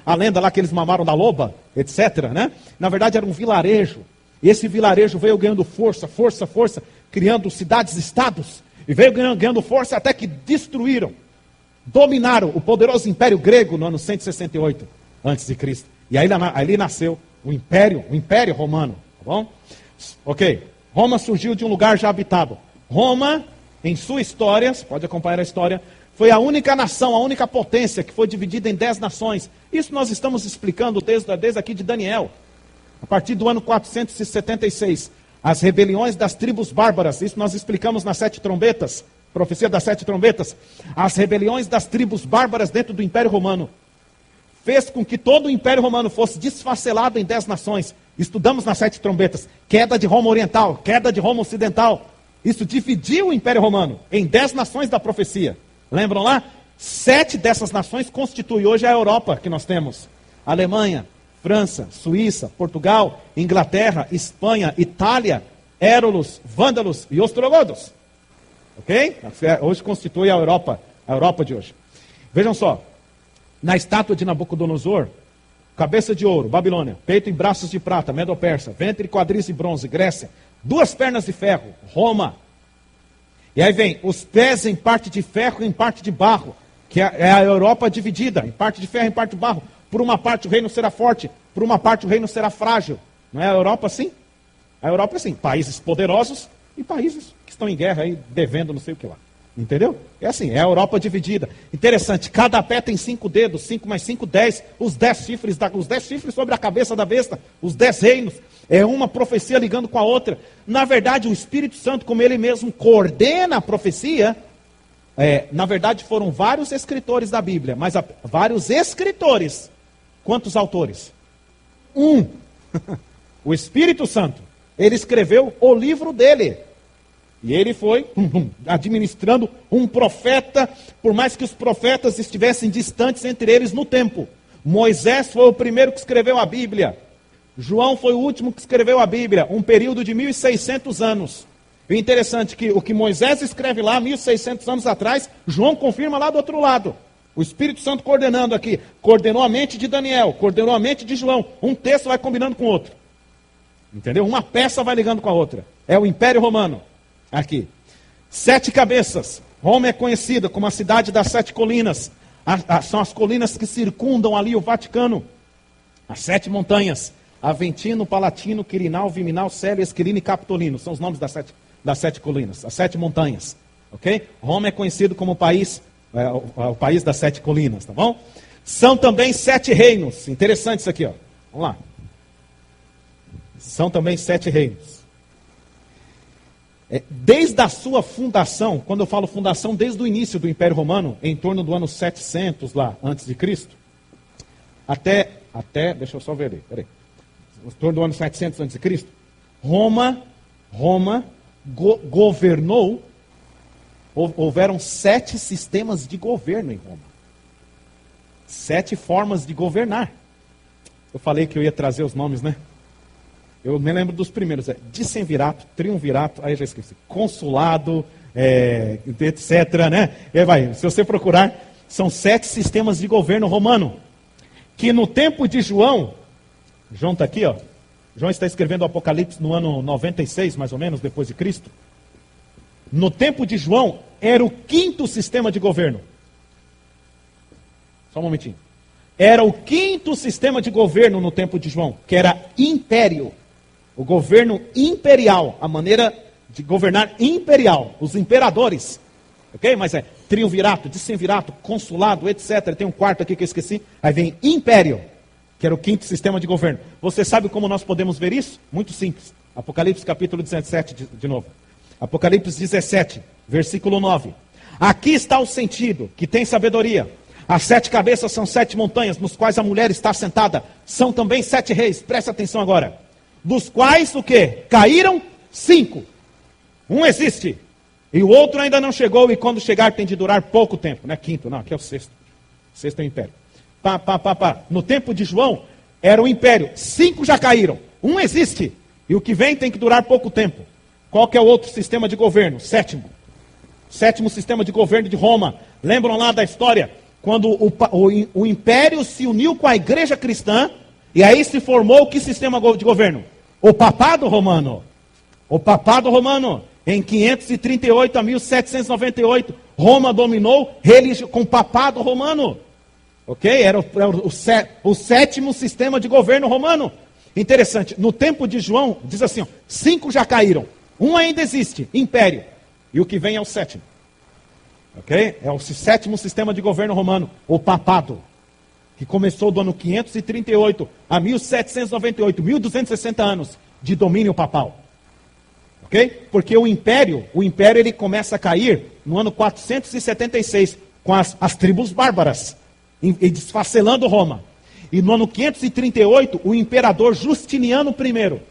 a lenda lá que eles mamaram da loba, etc. Né? Na verdade, era um vilarejo. E esse vilarejo veio ganhando força, criando cidades-estados. E veio ganhando força até que destruíram, dominaram o poderoso Império Grego no ano 168 a.C. E aí ali nasceu o Império Romano. Tá bom? Ok. Roma surgiu de um lugar já habitado. Roma, em sua história, você pode acompanhar a história, foi a única nação, a única potência que foi dividida em 10 nações. Isso nós estamos explicando desde aqui de Daniel. A partir do ano 476, as rebeliões das tribos bárbaras, isso nós explicamos nas 7 trombetas, profecia das 7 trombetas. As rebeliões das tribos bárbaras dentro do Império Romano fez com que todo o Império Romano fosse desfacelado em 10 nações. Estudamos nas 7 trombetas, queda de Roma Oriental, queda de Roma Ocidental. Isso dividiu o Império Romano em 10 nações da profecia. Lembram lá? 7 dessas nações constituem hoje a Europa que nós temos. Alemanha, França, Suíça, Portugal, Inglaterra, Espanha, Itália, Érolos, Vândalos e Ostrogodos. Ok? Hoje constitui a Europa de hoje. Vejam só, na estátua de Nabucodonosor, cabeça de ouro, Babilônia, peito e braços de prata, Medo-Persa, ventre e quadris de bronze, Grécia, 2 pernas de ferro, Roma. E aí vem os pés em parte de ferro e em parte de barro, que é a Europa dividida, em parte de ferro e em parte de barro. Por uma parte o reino será forte, por uma parte o reino será frágil. Não é a Europa assim? A Europa é assim, países poderosos e países que estão em guerra aí, devendo não sei o que lá. Entendeu? É assim, é a Europa dividida. Interessante, cada pé tem 5 dedos, 5 mais 5, 10, os 10 chifres sobre a cabeça da besta, os 10 reinos. É uma profecia ligando com a outra. Na verdade, o Espírito Santo, como ele mesmo coordena a profecia, na verdade foram vários escritores da Bíblia, mas vários escritores. Quantos autores? Um. O Espírito Santo. Ele escreveu o livro dele. E ele foi administrando um profeta, por mais que os profetas estivessem distantes entre eles no tempo. Moisés foi o primeiro que escreveu a Bíblia. João foi o último que escreveu a Bíblia, um período de 1.600 anos. E interessante que o que Moisés escreve lá, 1.600 anos atrás, João confirma lá do outro lado. O Espírito Santo coordenando aqui, coordenou a mente de Daniel, coordenou a mente de João. Um texto vai combinando com o outro. Entendeu? Uma peça vai ligando com a outra. É o Império Romano. Aqui. 7 cabeças. Roma é conhecida como a cidade das 7 colinas. São as colinas que circundam ali o Vaticano. As 7 montanhas. Aventino, Palatino, Quirinal, Viminal, Célio, Esquilino e Capitolino. São os nomes das 7 colinas. As 7 montanhas. Ok? Roma é conhecido como o país das 7 colinas. Tá bom? São também 7 reinos. Interessante isso aqui, ó. Vamos lá. São também 7 reinos. Desde a sua fundação, quando eu falo fundação, desde o início do Império Romano, em torno do ano 700 lá, antes de Cristo, até deixa eu só ver ali, peraí, em torno do ano 700 antes de Cristo, Roma governou, houveram 7 sistemas de governo em Roma, 7 formas de governar. Eu falei que eu ia trazer os nomes, né? Eu me lembro dos primeiros, Dicemvirato, Triunvirato, aí já esqueci, Consulado, etc, né? E aí vai, se você procurar, são 7 sistemas de governo romano, que no tempo de João está aqui, ó, João está escrevendo o Apocalipse no ano 96, mais ou menos, depois de Cristo. No tempo de João, era o 5º sistema de governo. Só um momentinho. Era o 5º sistema de governo no tempo de João, que era império. O governo imperial, a maneira de governar imperial, os imperadores. Ok? Mas é triunvirato, decemvirato, consulado, etc. Tem um quarto aqui que eu esqueci. Aí vem império, que era o quinto sistema de governo. Você sabe como nós podemos ver isso? Muito simples. Apocalipse capítulo 17, de novo. Apocalipse 17, versículo 9. Aqui está o sentido, que tem sabedoria. As 7 cabeças são 7 montanhas, nos quais a mulher está sentada. São também 7 reis. Presta atenção agora. Dos quais o quê? Caíram 5. Um existe. E o outro ainda não chegou, e quando chegar tem de durar pouco tempo. Não é quinto, não, aqui é o sexto. Sexto é o império. No tempo de João, era o império. 5 já caíram. Um existe. E o que vem tem que durar pouco tempo. Qual que é o outro sistema de governo? Sétimo. Sétimo sistema de governo de Roma. Lembram lá da história? Quando o império se uniu com a igreja cristã, e aí se formou que sistema de governo? O papado romano. O papado romano. Em 538 a 1798, Roma dominou com o papado romano. Ok? Era o sétimo sistema de governo romano. Interessante. No tempo de João, diz assim, 5 já caíram. Um ainda existe, império. E o que vem é o sétimo. Ok? É o sétimo sistema de governo romano, o papado. Que começou do ano 538 a 1798, 1260 anos de domínio papal. Ok? Porque o império ele começa a cair no ano 476, com as tribos bárbaras, e desfacelando Roma. E no ano 538, o imperador Justiniano I,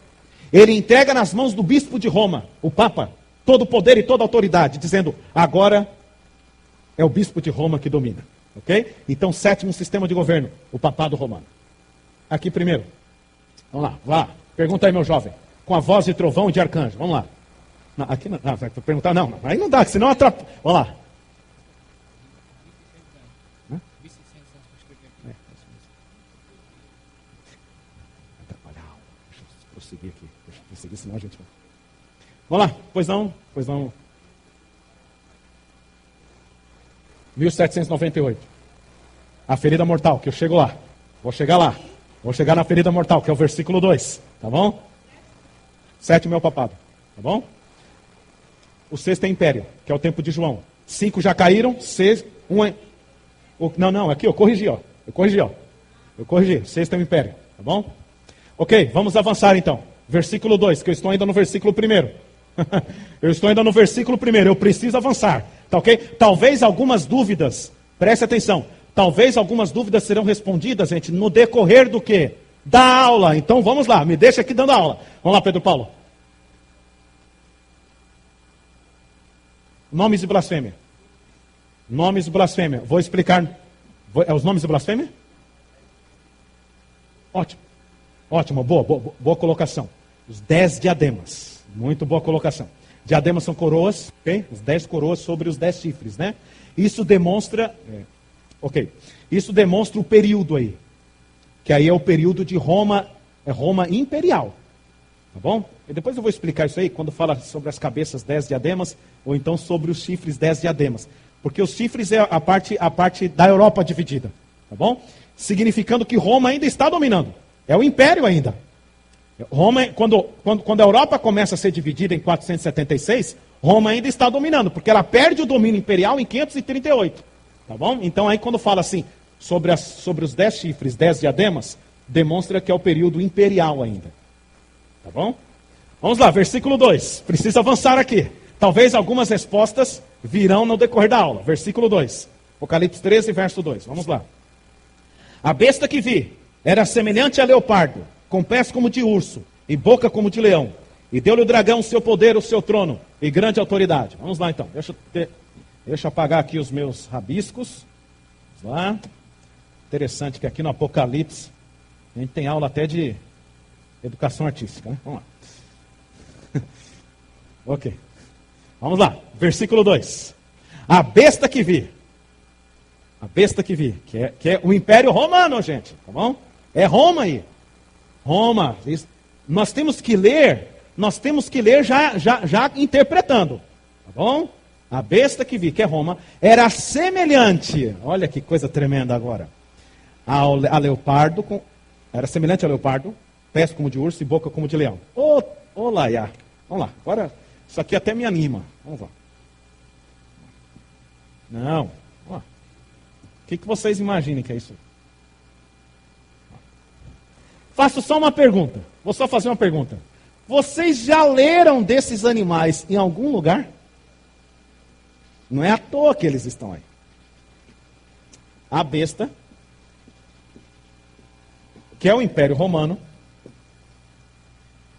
ele entrega nas mãos do bispo de Roma, o Papa, todo o poder e toda a autoridade, dizendo, agora é o bispo de Roma que domina. Ok? Então, sétimo sistema de governo, o papado romano. Aqui primeiro. Vamos lá, vá. Pergunta aí, meu jovem. Com a voz de trovão e de arcanjo. Vamos lá. Não, aqui não. Vai perguntar, não. Aí não dá, senão atrapalha. Vamos lá. Atrapalhar. Deixa eu prosseguir aqui. Deixa eu prosseguir, senão a gente vai. Vamos lá. Pois não. 1798. A ferida mortal, que eu chego lá. Vou chegar lá. Vou chegar na ferida mortal, que é o versículo 2. Tá bom? Sétimo é o papado. Tá bom? O sexto é império, que é o tempo de João. 5 já caíram, 6, 1 é... Não, aqui eu corrigi, ó. Eu corrigi. Sexto é o império. Tá bom? Ok, vamos avançar então. Versículo 2, que eu estou ainda no versículo 1. Eu estou ainda no versículo 1, eu preciso avançar. Tá ok? Talvez algumas dúvidas, preste atenção, talvez algumas dúvidas serão respondidas, gente, no decorrer do quê? Da aula. Então vamos lá, me deixa aqui dando aula. Vamos lá, Pedro Paulo. Nomes de blasfêmia. Nomes de blasfêmia. Vou explicar. É os nomes de blasfêmia? Ótimo, boa colocação. Os 10 diademas. Muito boa colocação. Diademas são coroas, ok? Os 10 coroas sobre os 10 chifres, né? Isso demonstra... Isso demonstra o período aí. Que aí é o período de Roma, é Roma imperial. Tá bom? E depois eu vou explicar isso aí, quando fala sobre as cabeças 10 diademas, ou então sobre os chifres 10 diademas. Porque os chifres é a parte da Europa dividida. Tá bom? Significando que Roma ainda está dominando. É o império ainda. Roma, quando a Europa começa a ser dividida em 476, Roma ainda está dominando, porque ela perde o domínio imperial em 538. Tá bom? Então aí quando fala assim, sobre os 10 chifres, 10 diademas, demonstra que é o período imperial ainda. Tá bom? Vamos lá, versículo 2. Precisa avançar aqui. Talvez algumas respostas virão no decorrer da aula. Versículo 2. Apocalipse 13, verso 2. Vamos lá. A besta que vi era semelhante a leopardo, com pés como de urso e boca como de leão. E deu-lhe o dragão o seu poder, o seu trono e grande autoridade. Vamos lá então. Deixa eu apagar aqui os meus rabiscos. Vamos lá. Interessante que aqui no Apocalipse a gente tem aula até de educação artística, né? Vamos lá. Ok. Vamos lá. Versículo 2. A besta que vi. A besta que vi. Que é o Império Romano, gente. Tá bom? É Roma aí. Roma. Nós temos que ler já interpretando. Tá bom? A besta que vi, que é Roma, era semelhante. Olha que coisa tremenda agora. A leopardo. Era semelhante ao leopardo, pés como de urso e boca como de leão. Ô Laia, vamos lá, agora isso aqui até me anima. Vamos lá. Não, vamos lá. O que vocês imaginem que é isso? Faço só uma pergunta, vou só fazer uma pergunta. Vocês já leram desses animais em algum lugar? Não é à toa que eles estão aí. A besta, que é o Império Romano,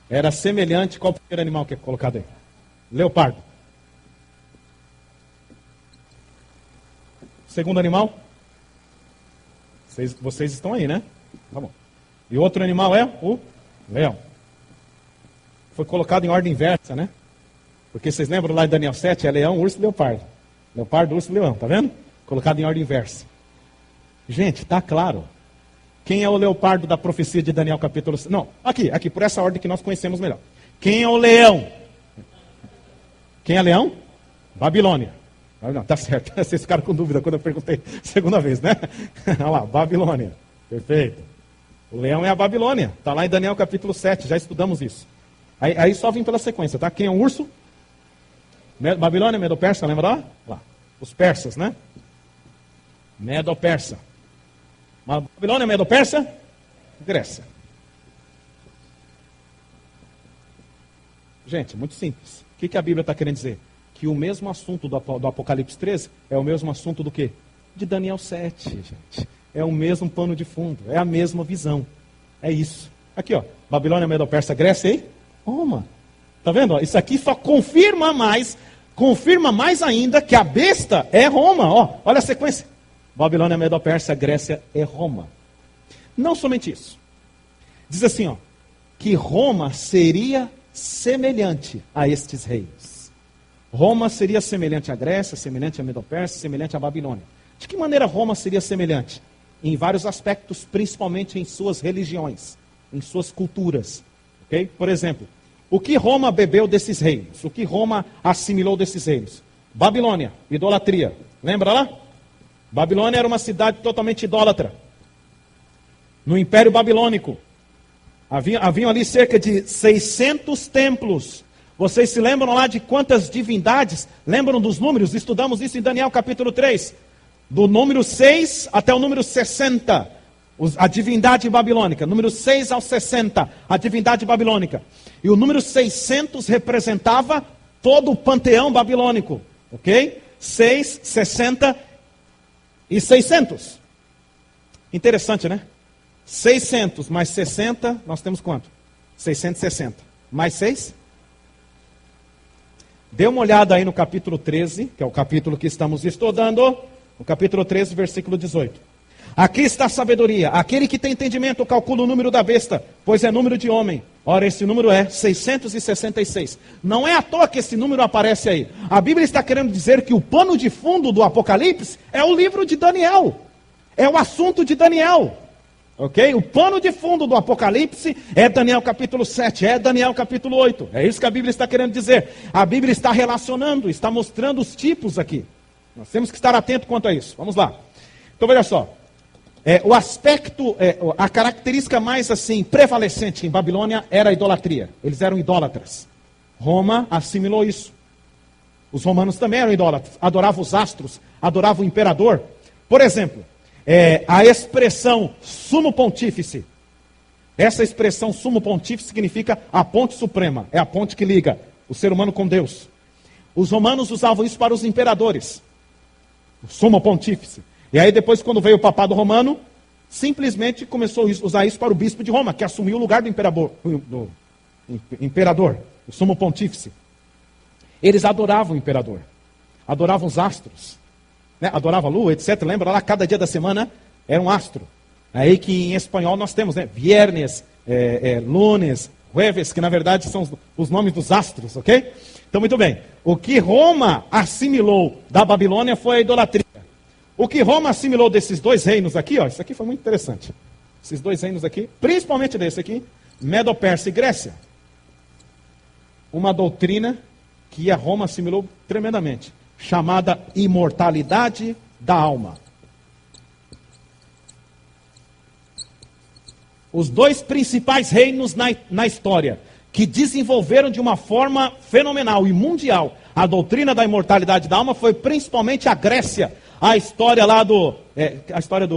era semelhante. Qual o primeiro animal que é colocado aí? Leopardo. Segundo animal? Vocês estão aí, né? Tá bom. E outro animal é o leão. Foi colocado em ordem inversa, né? Porque vocês lembram lá de Daniel 7? É leão, urso e leopardo. Leopardo, urso e leão, tá vendo? Colocado em ordem inversa. Gente, tá claro. Quem é o leopardo da profecia de Daniel capítulo 7? Não, aqui, por essa ordem que nós conhecemos melhor. Quem é o leão? Quem é leão? Babilônia. Não, tá certo. Vocês ficaram com dúvida quando eu perguntei segunda vez, né? Olha lá, Babilônia. Perfeito. O leão é a Babilônia. Está lá em Daniel capítulo 7, já estudamos isso. Aí só vim pela sequência, tá? Quem é o urso? Babilônia, Medo-Persa, lembra lá? Os persas, né? Medo-Persa. Babilônia, Medo-Persa, Grécia. Gente, muito simples. O que a Bíblia está querendo dizer? Que o mesmo assunto do Apocalipse 13 é o mesmo assunto do quê? De Daniel 7, gente. É o mesmo pano de fundo, é a mesma visão. É isso. Aqui, ó, Babilônia, Medo-Persa, Grécia e Roma. Tá vendo? Isso aqui só confirma mais ainda que a besta é Roma. Ó, olha a sequência. Babilônia, Medo-Persa, Grécia e Roma. Não somente isso. Diz assim, ó, que Roma seria semelhante a estes reis. Roma seria semelhante à Grécia, semelhante a Medo-Persa, semelhante à Babilônia. De que maneira Roma seria semelhante? Em vários aspectos, principalmente em suas religiões, em suas culturas. Okay? Por exemplo, o que Roma bebeu desses reinos? O que Roma assimilou desses reinos? Babilônia, idolatria. Lembra lá? Babilônia era uma cidade totalmente idólatra. No Império Babilônico, haviam ali cerca de 600 templos. Vocês se lembram lá de quantas divindades? Lembram dos números? Estudamos isso em Daniel capítulo 3. Do número 6 até o número 60, a divindade babilônica. Número 6 ao 60, a divindade babilônica. E o número 600 representava todo o panteão babilônico. Ok? 6, 60 e 600. Interessante, né? 600 mais 60, nós temos quanto? 660. Mais 6? Dê uma olhada aí no capítulo 13, que é o capítulo que estamos estudando. No capítulo 13, versículo 18. Aqui está a sabedoria. Aquele que tem entendimento calcula o número da besta, pois é número de homem. Ora, esse número é 666. Não é à toa que esse número aparece aí. A Bíblia está querendo dizer que o pano de fundo do Apocalipse é o livro de Daniel. É o assunto de Daniel. Ok? O pano de fundo do Apocalipse é Daniel capítulo 7, é Daniel capítulo 8. É isso que a Bíblia está querendo dizer. A Bíblia está relacionando, está mostrando os tipos aqui. Nós temos que estar atentos quanto a isso. Vamos lá. Então, veja só. O aspecto, a característica mais assim prevalecente em Babilônia era a idolatria. Eles eram idólatras. Roma assimilou isso. Os romanos também eram idólatras. Adoravam os astros, adoravam o imperador. Por exemplo, a expressão sumo pontífice. Essa expressão sumo pontífice significa a ponte suprema. É a ponte que liga o ser humano com Deus. Os romanos usavam isso para os imperadores. O sumo pontífice. E aí depois, quando veio o papado romano, simplesmente começou a usar isso para o bispo de Roma, que assumiu o lugar do imperador, o sumo pontífice. Eles adoravam o imperador, adoravam os astros, né? Adoravam a lua, etc. Lembra lá, cada dia da semana era um astro. Aí que em espanhol nós temos, né? Viernes, lunes, jueves, que na verdade são os nomes dos astros, ok? Então, muito bem. O que Roma assimilou da Babilônia foi a idolatria. O que Roma assimilou desses dois reinos aqui, ó, isso aqui foi muito interessante. Esses dois reinos aqui, principalmente desse aqui, Medo-Persa e Grécia. Uma doutrina que a Roma assimilou tremendamente, chamada imortalidade da alma. os dois principais reinos na história, que desenvolveram de uma forma fenomenal e mundial a doutrina da imortalidade da alma, foi principalmente a Grécia. A história lá a história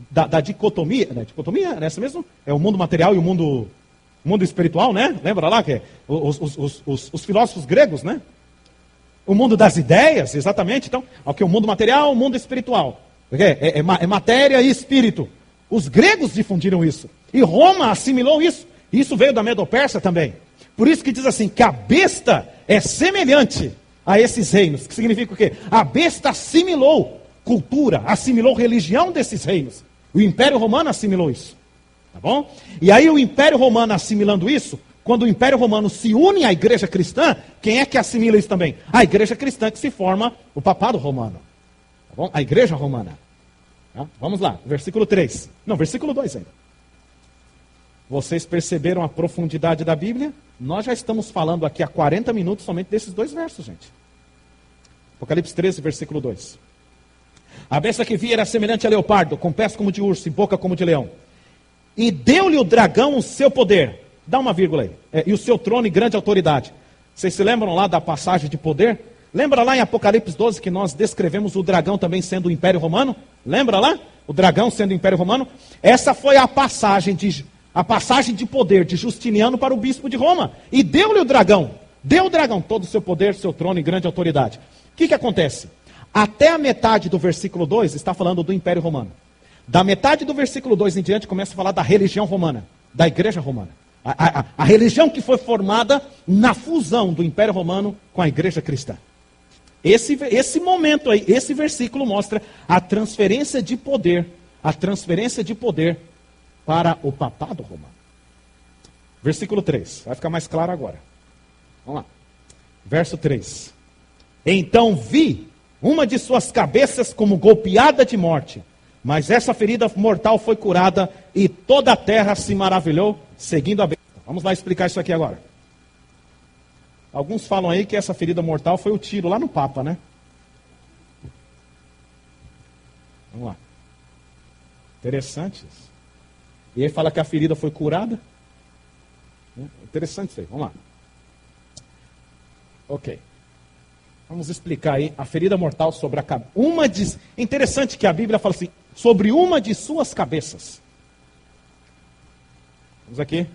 da dicotomia, né? Dicotomia, é essa mesmo? É o mundo material e o mundo espiritual, né? Lembra lá que os filósofos gregos, né? O mundo das ideias, exatamente. Então, ok, o mundo material, o mundo espiritual. É matéria e espírito. Os gregos difundiram isso. E Roma assimilou isso. Isso veio da Medo-Pérsia também. Por isso que diz assim, que a besta é semelhante a esses reinos. Que significa o quê? A besta assimilou cultura, assimilou religião desses reinos. O Império Romano assimilou isso. Tá bom? E aí o Império Romano assimilando isso, quando o Império Romano se une à Igreja Cristã, quem é que assimila isso também? A Igreja Cristã, que se forma o Papado Romano. Tá bom? A Igreja Romana. Tá? Vamos lá, versículo 3. Não, versículo 2 ainda. Vocês perceberam a profundidade da Bíblia? Nós já estamos falando aqui há 40 minutos somente desses dois versos, gente. Apocalipse 13, versículo 2. A besta que vi era semelhante a leopardo, com pés como de urso e boca como de leão. E deu-lhe o dragão o seu poder. Dá uma vírgula aí. E o seu trono e grande autoridade. Vocês se lembram lá da passagem de poder? Lembra lá em Apocalipse 12 que nós descrevemos o dragão também sendo o Império Romano? Lembra lá? O dragão sendo o Império Romano? Essa foi a passagem de poder de Justiniano para o bispo de Roma. E deu-lhe o dragão. Deu o dragão todo o seu poder, seu trono e grande autoridade. O que acontece? Até a metade do versículo 2 está falando do Império Romano. Da metade do versículo 2 em diante começa a falar da religião romana, da igreja romana. A religião que foi formada na fusão do Império Romano com a igreja cristã. Esse momento aí, esse versículo mostra a transferência de poder para o papado romano. Versículo 3, vai ficar mais claro agora. Vamos lá. Verso 3. Então vi uma de suas cabeças como golpeada de morte, mas essa ferida mortal foi curada e toda a terra se maravilhou, seguindo a besta. Vamos lá explicar isso aqui agora. Alguns falam aí que essa ferida mortal foi o tiro lá no Papa, né? Vamos lá. Interessante isso. E ele fala que a ferida foi curada. Interessante isso aí. Vamos lá. Ok. Vamos explicar aí a ferida mortal sobre a cabeça. Interessante que a Bíblia fala assim, sobre uma de suas cabeças. Vamos aqui.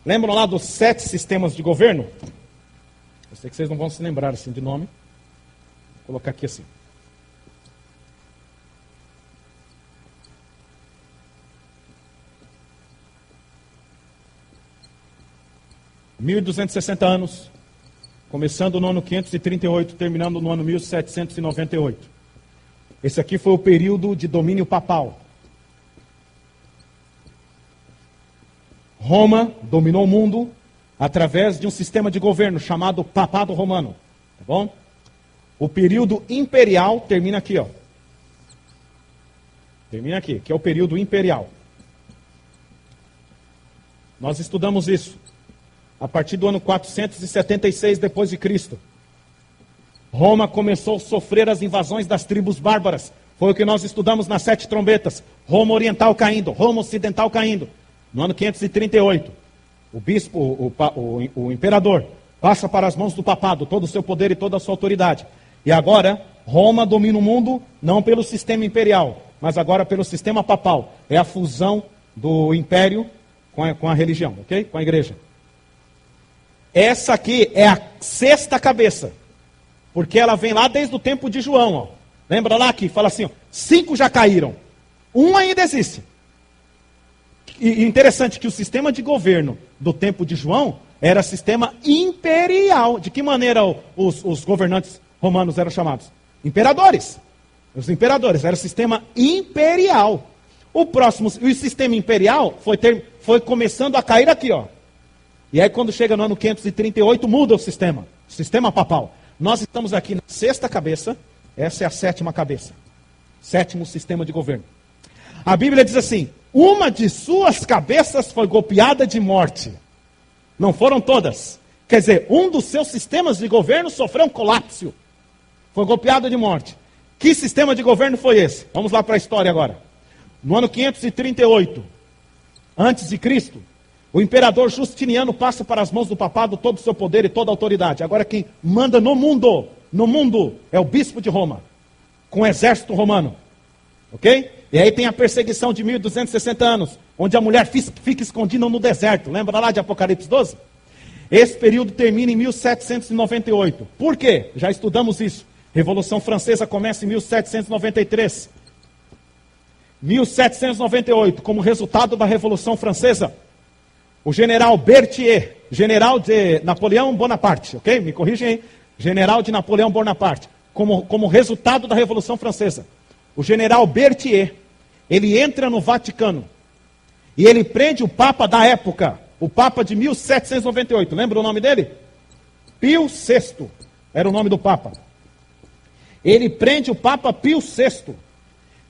Lembram lá dos 7 sistemas de governo? Eu sei que vocês não vão se lembrar assim de nome. Vou colocar aqui assim. (1260 anos, começando no ano 538, terminando no ano 1798. Esse aqui foi o período de domínio papal. Roma dominou o mundo através de um sistema de governo chamado Papado Romano. Tá bom? O período imperial termina aqui, ó. Termina aqui, que é o período imperial. Nós estudamos isso a partir do ano 476 depois de Cristo. Roma começou a sofrer as invasões das tribos bárbaras. Foi o que nós estudamos nas 7 trombetas. Roma oriental caindo, Roma ocidental caindo. No ano 538, o bispo, o imperador, passa para as mãos do papado todo o seu poder e toda a sua autoridade. E agora, Roma domina o mundo não pelo sistema imperial, mas agora pelo sistema papal. É a fusão do império com a religião, ok? Com a igreja. Essa aqui é a 6ª cabeça, porque ela vem lá desde o tempo de João. Ó. Lembra lá que fala assim, ó, 5 já caíram, 1 ainda existe. E interessante que o sistema de governo do tempo de João era sistema imperial. De que maneira os governantes romanos eram chamados? Imperadores. Os imperadores, era sistema imperial. O sistema imperial foi começando a cair aqui, ó. E aí quando chega no ano 538, muda o sistema papal. Nós estamos aqui na 6ª cabeça, essa é a 7ª cabeça. 7º sistema de governo. A Bíblia diz assim, uma de suas cabeças foi golpeada de morte. Não foram todas. Quer dizer, um dos seus sistemas de governo sofreu um colapso. Foi golpeado de morte. Que sistema de governo foi esse? Vamos lá para a história agora. no ano 538, antes de Cristo, o imperador Justiniano passa para as mãos do papado todo o seu poder e toda a autoridade. Agora quem manda no mundo é o bispo de Roma, com o exército romano. Ok? E aí tem a perseguição de 1260 anos, onde a mulher fica escondida no deserto. Lembra lá de Apocalipse 12? Esse período termina em 1798. Por quê? Já estudamos isso. Revolução Francesa começa em 1793. 1798, como resultado da Revolução Francesa, o general Berthier, general de Napoleão Bonaparte, ok? Me corrigem aí. General de Napoleão Bonaparte, como resultado da Revolução Francesa. O general Berthier, ele entra no Vaticano e ele prende o Papa da época, o Papa de 1798. Lembra o nome dele? Pio VI era o nome do Papa. Ele prende o Papa Pio VI,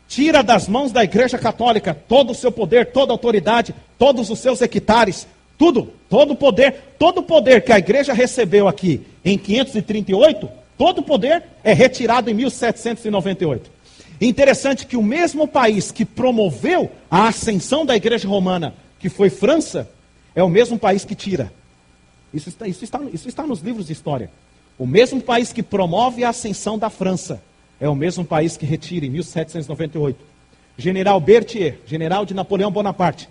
tira das mãos da Igreja Católica todo o seu poder, toda a autoridade, todos os seus hectares, tudo, todo o poder que a Igreja recebeu aqui em 538, todo o poder é retirado em 1798. Interessante que o mesmo país que promoveu a ascensão da Igreja Romana, que foi França, é o mesmo país que tira. Isso está nos livros de história. O mesmo país que promove a ascensão da França é o mesmo país que retira em 1798. General Berthier, general de Napoleão Bonaparte,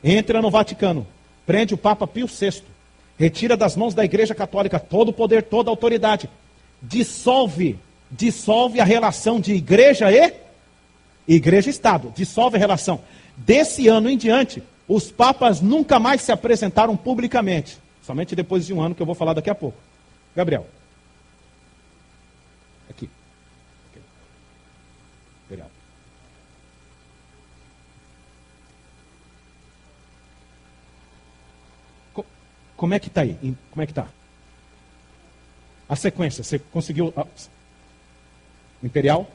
entra no Vaticano, prende o Papa Pio VI, retira das mãos da Igreja Católica todo o poder, toda a autoridade, dissolve a relação de igreja e igreja-estado, dissolve a relação. Desse ano em diante, os papas nunca mais se apresentaram publicamente, somente depois de um ano que eu vou falar daqui a pouco. Gabriel. Aqui. Gabriel. Como é que está aí? Como é que está? A sequência, você conseguiu... Imperial?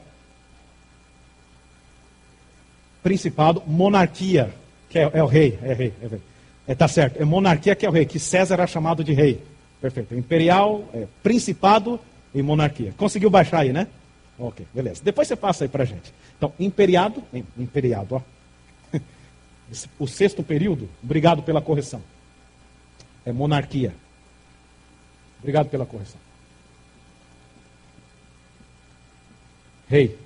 Principado, monarquia, que é o rei, é rei. Tá certo, é monarquia que é o rei, que César era chamado de rei. Perfeito, imperial, principado e monarquia. Conseguiu baixar aí, né? Ok, beleza. Depois você passa aí pra gente. Então, imperiado, ó. O sexto período, obrigado pela correção. É monarquia. Obrigado pela correção. Rei.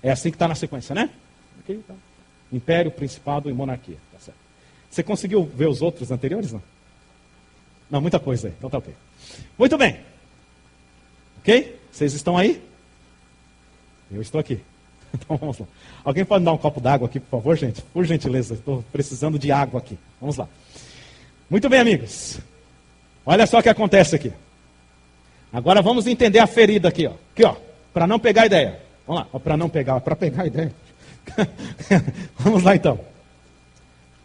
É assim que está na sequência, né? Okay, então. Império, principado e monarquia. Tá certo. Você conseguiu ver os outros anteriores, não? Não, muita coisa aí. Então tá ok. Muito bem. Ok? Vocês estão aí? Eu estou aqui. Então vamos lá. Alguém pode me dar um copo d'água aqui, por favor, gente? Por gentileza, estou precisando de água aqui. Vamos lá. Muito bem, amigos. Olha só o que acontece aqui. Agora vamos entender a ferida aqui, ó. Aqui, ó. Para não pegar a ideia. Vamos lá. Para pegar a ideia. Vamos lá então.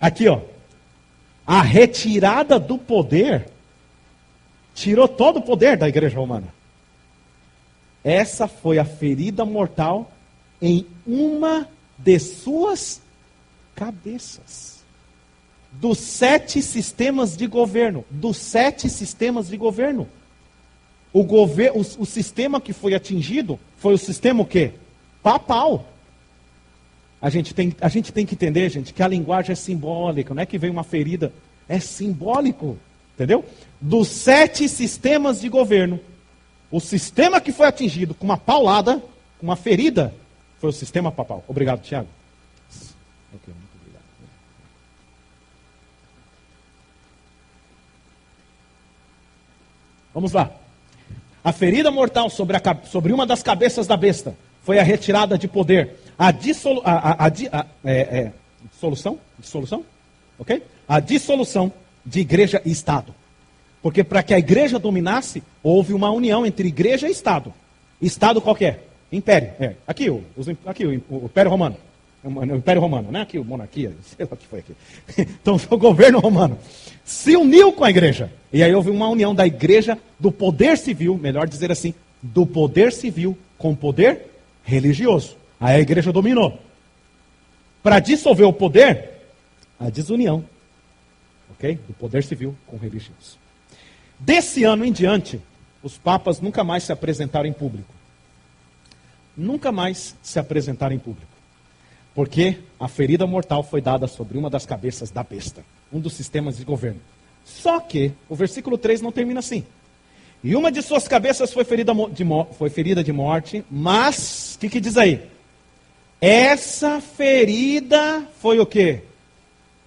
Aqui, ó. A retirada do poder tirou todo o poder da Igreja Romana. Essa foi a ferida mortal em uma de suas cabeças. Dos 7 sistemas de governo. O sistema que foi atingido foi o sistema o quê? Papal. A gente tem que entender, gente, que a linguagem é simbólica, não é que vem uma ferida, é simbólico, entendeu? Dos 7 sistemas de governo, o sistema que foi atingido com uma paulada, com uma ferida, foi o sistema papal. Obrigado, Tiago. Ok, muito obrigado. Vamos lá. A ferida mortal sobre uma das cabeças da besta foi a retirada de poder. Dissolução? Ok? A dissolução de igreja e Estado. Porque para que a igreja dominasse, houve uma união entre igreja e Estado. Estado qual que é? Império. Aqui o Império Romano. O Império Romano, né? Aqui o monarquia, sei lá o que foi aqui. Então o governo romano se uniu com a igreja. E aí houve uma união da igreja, do poder civil, melhor dizer assim, do poder civil com o poder religioso. Aí a igreja dominou. Para dissolver o poder, a desunião. Ok? Do poder civil com o religioso. Desse ano em diante, os papas nunca mais se apresentaram em público. nunca mais se apresentar em público. Porque a ferida mortal foi dada sobre uma das cabeças da besta, um dos sistemas de governo. Só que o versículo 3 não termina assim. E uma de suas cabeças foi ferida de morte, mas, o que diz aí? Essa ferida foi o quê?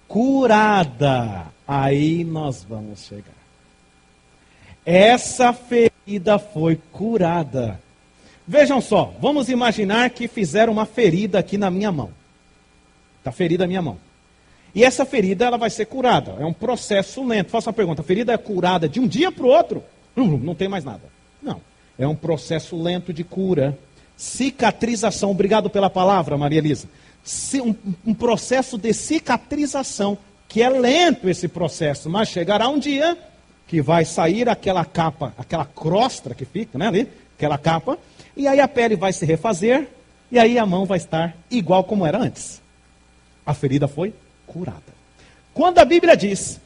Curada. Aí nós vamos chegar. Essa ferida foi curada. Vejam só, vamos imaginar que fizeram uma ferida aqui na minha mão. Está ferida a minha mão. E essa ferida ela vai ser curada. É um processo lento. Faço uma pergunta, a ferida é curada de um dia para o outro? Não tem mais nada. Não. É um processo lento de cura. Cicatrização. Obrigado pela palavra, Maria Elisa. Um processo de cicatrização, que é lento esse processo, mas chegará um dia que vai sair aquela capa, aquela crosta que fica, né, ali, aquela capa, e aí a pele vai se refazer, e aí a mão vai estar igual como era antes. A ferida foi curada. Quando a Bíblia diz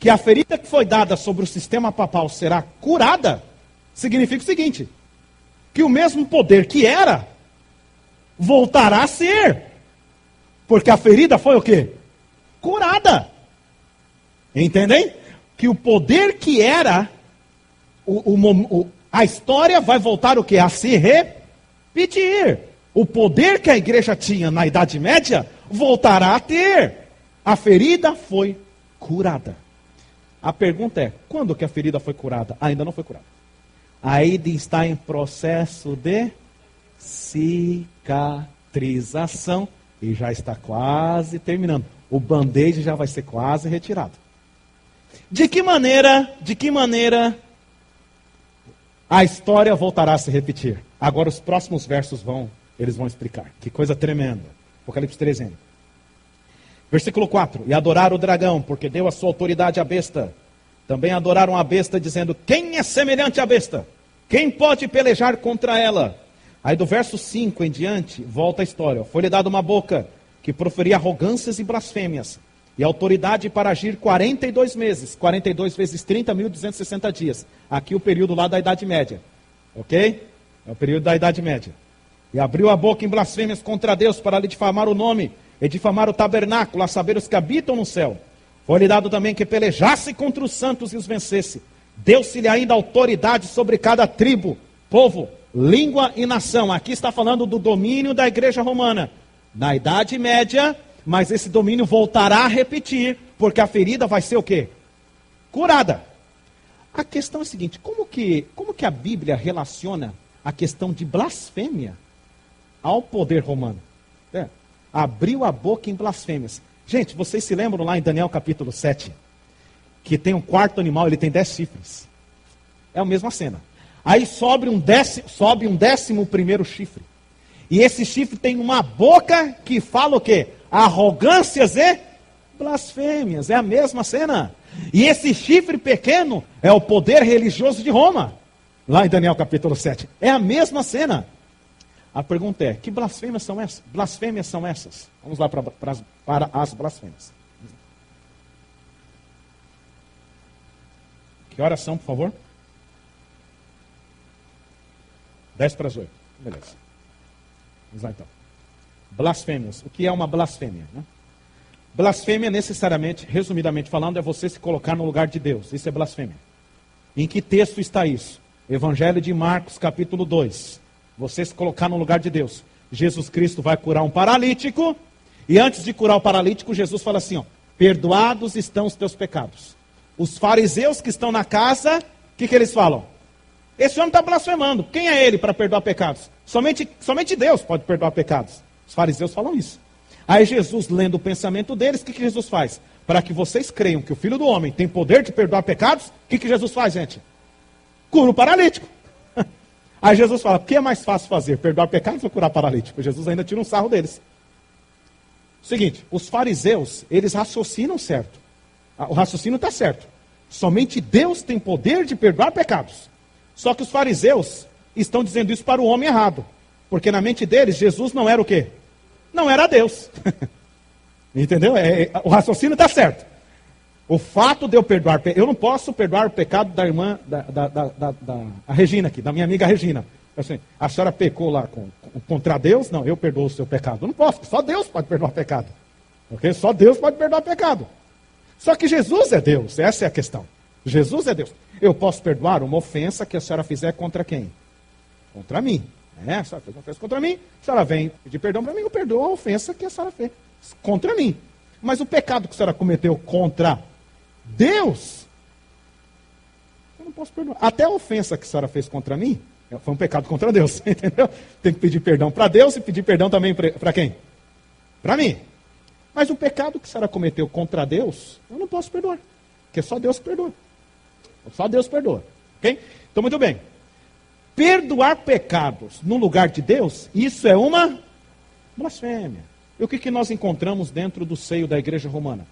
que a ferida que foi dada sobre o sistema papal será curada, significa o seguinte, que o mesmo poder que era, voltará a ser. Porque a ferida foi o quê? Curada. Entendem? Que o poder que era, a história vai voltar o quê? A se repetir. O poder que a igreja tinha na Idade Média, voltará a ter. A ferida foi curada. A pergunta é, quando que a ferida foi curada? Ainda não foi curada. Ainda está em processo de cicatrização e já está quase terminando. O band-aid já vai ser quase retirado. De que maneira a história voltará a se repetir? Agora os próximos versos eles vão explicar. Que coisa tremenda. Apocalipse 13. Versículo 4. E adoraram o dragão, porque deu a sua autoridade à besta. Também adoraram a besta, dizendo, quem é semelhante à besta? Quem pode pelejar contra ela? Aí do verso 5 em diante, volta a história. Foi-lhe dada uma boca que proferia arrogâncias e blasfêmias. E autoridade para agir 42 meses. 42 vezes 30.260 dias. Aqui o período lá da Idade Média. Ok? É o período da Idade Média. E abriu a boca em blasfêmias contra Deus para lhe difamar o nome e difamar o tabernáculo, a saber os que habitam no céu. Foi-lhe dado também que pelejasse contra os santos e os vencesse. Deu-se-lhe ainda autoridade sobre cada tribo, povo, língua e nação. Aqui está falando do domínio da igreja romana. Na Idade Média, mas esse domínio voltará a repetir, porque a ferida vai ser o quê? Curada. A questão é a seguinte, como que a Bíblia relaciona a questão de blasfêmia ao poder romano? Abriu a boca em blasfêmias. Gente, vocês se lembram lá em Daniel capítulo 7, que tem um quarto animal, ele tem 10 chifres. É a mesma cena. Aí sobe um 11º chifre. E esse chifre tem uma boca que fala o quê? Arrogâncias e blasfêmias. É a mesma cena. E esse chifre pequeno é o poder religioso de Roma. Lá em Daniel capítulo 7. É a mesma cena. A pergunta é, que blasfêmias são essas? Blasfêmias são essas? Vamos lá para as blasfêmias. Que horas são, por favor? 7:50. Beleza. Vamos lá então. Blasfêmias. O que é uma blasfêmia? Né? Blasfêmia, necessariamente, resumidamente falando, é você se colocar no lugar de Deus. Isso é blasfêmia. Em que texto está isso? Evangelho de Marcos, capítulo 2. Você se colocar no lugar de Deus. Jesus Cristo vai curar um paralítico. E antes de curar o paralítico, Jesus fala assim, perdoados estão os teus pecados. Os fariseus que estão na casa, o que eles falam? Esse homem está blasfemando. Quem é ele para perdoar pecados? Somente Deus pode perdoar pecados. Os fariseus falam isso. Aí Jesus, lendo o pensamento deles, o que Jesus faz? Para que vocês creiam que o Filho do Homem tem poder de perdoar pecados, o que Jesus faz, gente? Cura o paralítico. Aí Jesus fala, o que é mais fácil fazer? Perdoar pecados ou curar paralítico? Jesus ainda tira um sarro deles. Seguinte, os fariseus, eles raciocinam certo. O raciocínio está certo. Somente Deus tem poder de perdoar pecados. Só que os fariseus estão dizendo isso para o homem errado. Porque na mente deles, Jesus não era o quê? Não era Deus. Entendeu? O raciocínio está certo. O fato de eu perdoar, eu não posso perdoar o pecado da irmã, a Regina aqui, da minha amiga Regina. assim, a senhora pecou lá contra Deus? Não, eu perdoo o seu pecado. Eu não posso, só Deus pode perdoar pecado. Ok? Só Deus pode perdoar pecado. Só que Jesus é Deus, essa é a questão. Jesus é Deus. Eu posso perdoar uma ofensa que a senhora fizer contra quem? Contra mim. A senhora fez uma ofensa contra mim, a senhora vem pedir perdão para mim, eu perdoo a ofensa que a senhora fez contra mim. Mas o pecado que a senhora cometeu contra Deus, eu não posso perdoar. Até a ofensa que a senhora fez contra mim, foi um pecado contra Deus, entendeu? Tem que pedir perdão para Deus e pedir perdão também para quem? Para mim. Mas o pecado que a senhora cometeu contra Deus, eu não posso perdoar. Porque é só Deus que perdoa. Só Deus perdoa. Ok? Então, muito bem. Perdoar pecados no lugar de Deus, isso é uma blasfêmia. E o que nós encontramos dentro do seio da igreja romana?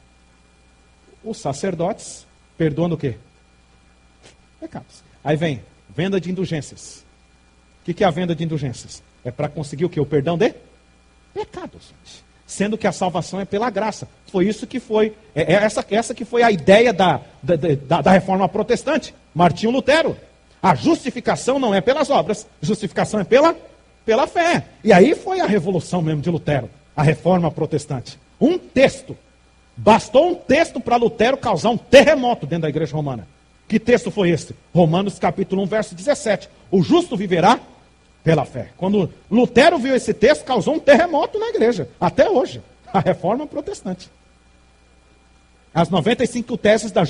Os sacerdotes perdoando o quê? Pecados. Aí vem, venda de indulgências. O que é a venda de indulgências? É para conseguir o quê? O perdão de pecados, gente. Sendo que a salvação é pela graça. Foi isso que foi, essa que foi a ideia da reforma protestante. Martinho Lutero. A justificação não é pelas obras, justificação é pela fé. E aí foi a revolução mesmo de Lutero, a reforma protestante. Um texto, bastou um texto para Lutero causar um terremoto dentro da igreja romana. Que texto foi esse? Romanos capítulo 1, verso 17. O justo viverá pela fé. Quando Lutero viu esse texto, causou um terremoto na igreja, até hoje, a reforma protestante. As 95 teses da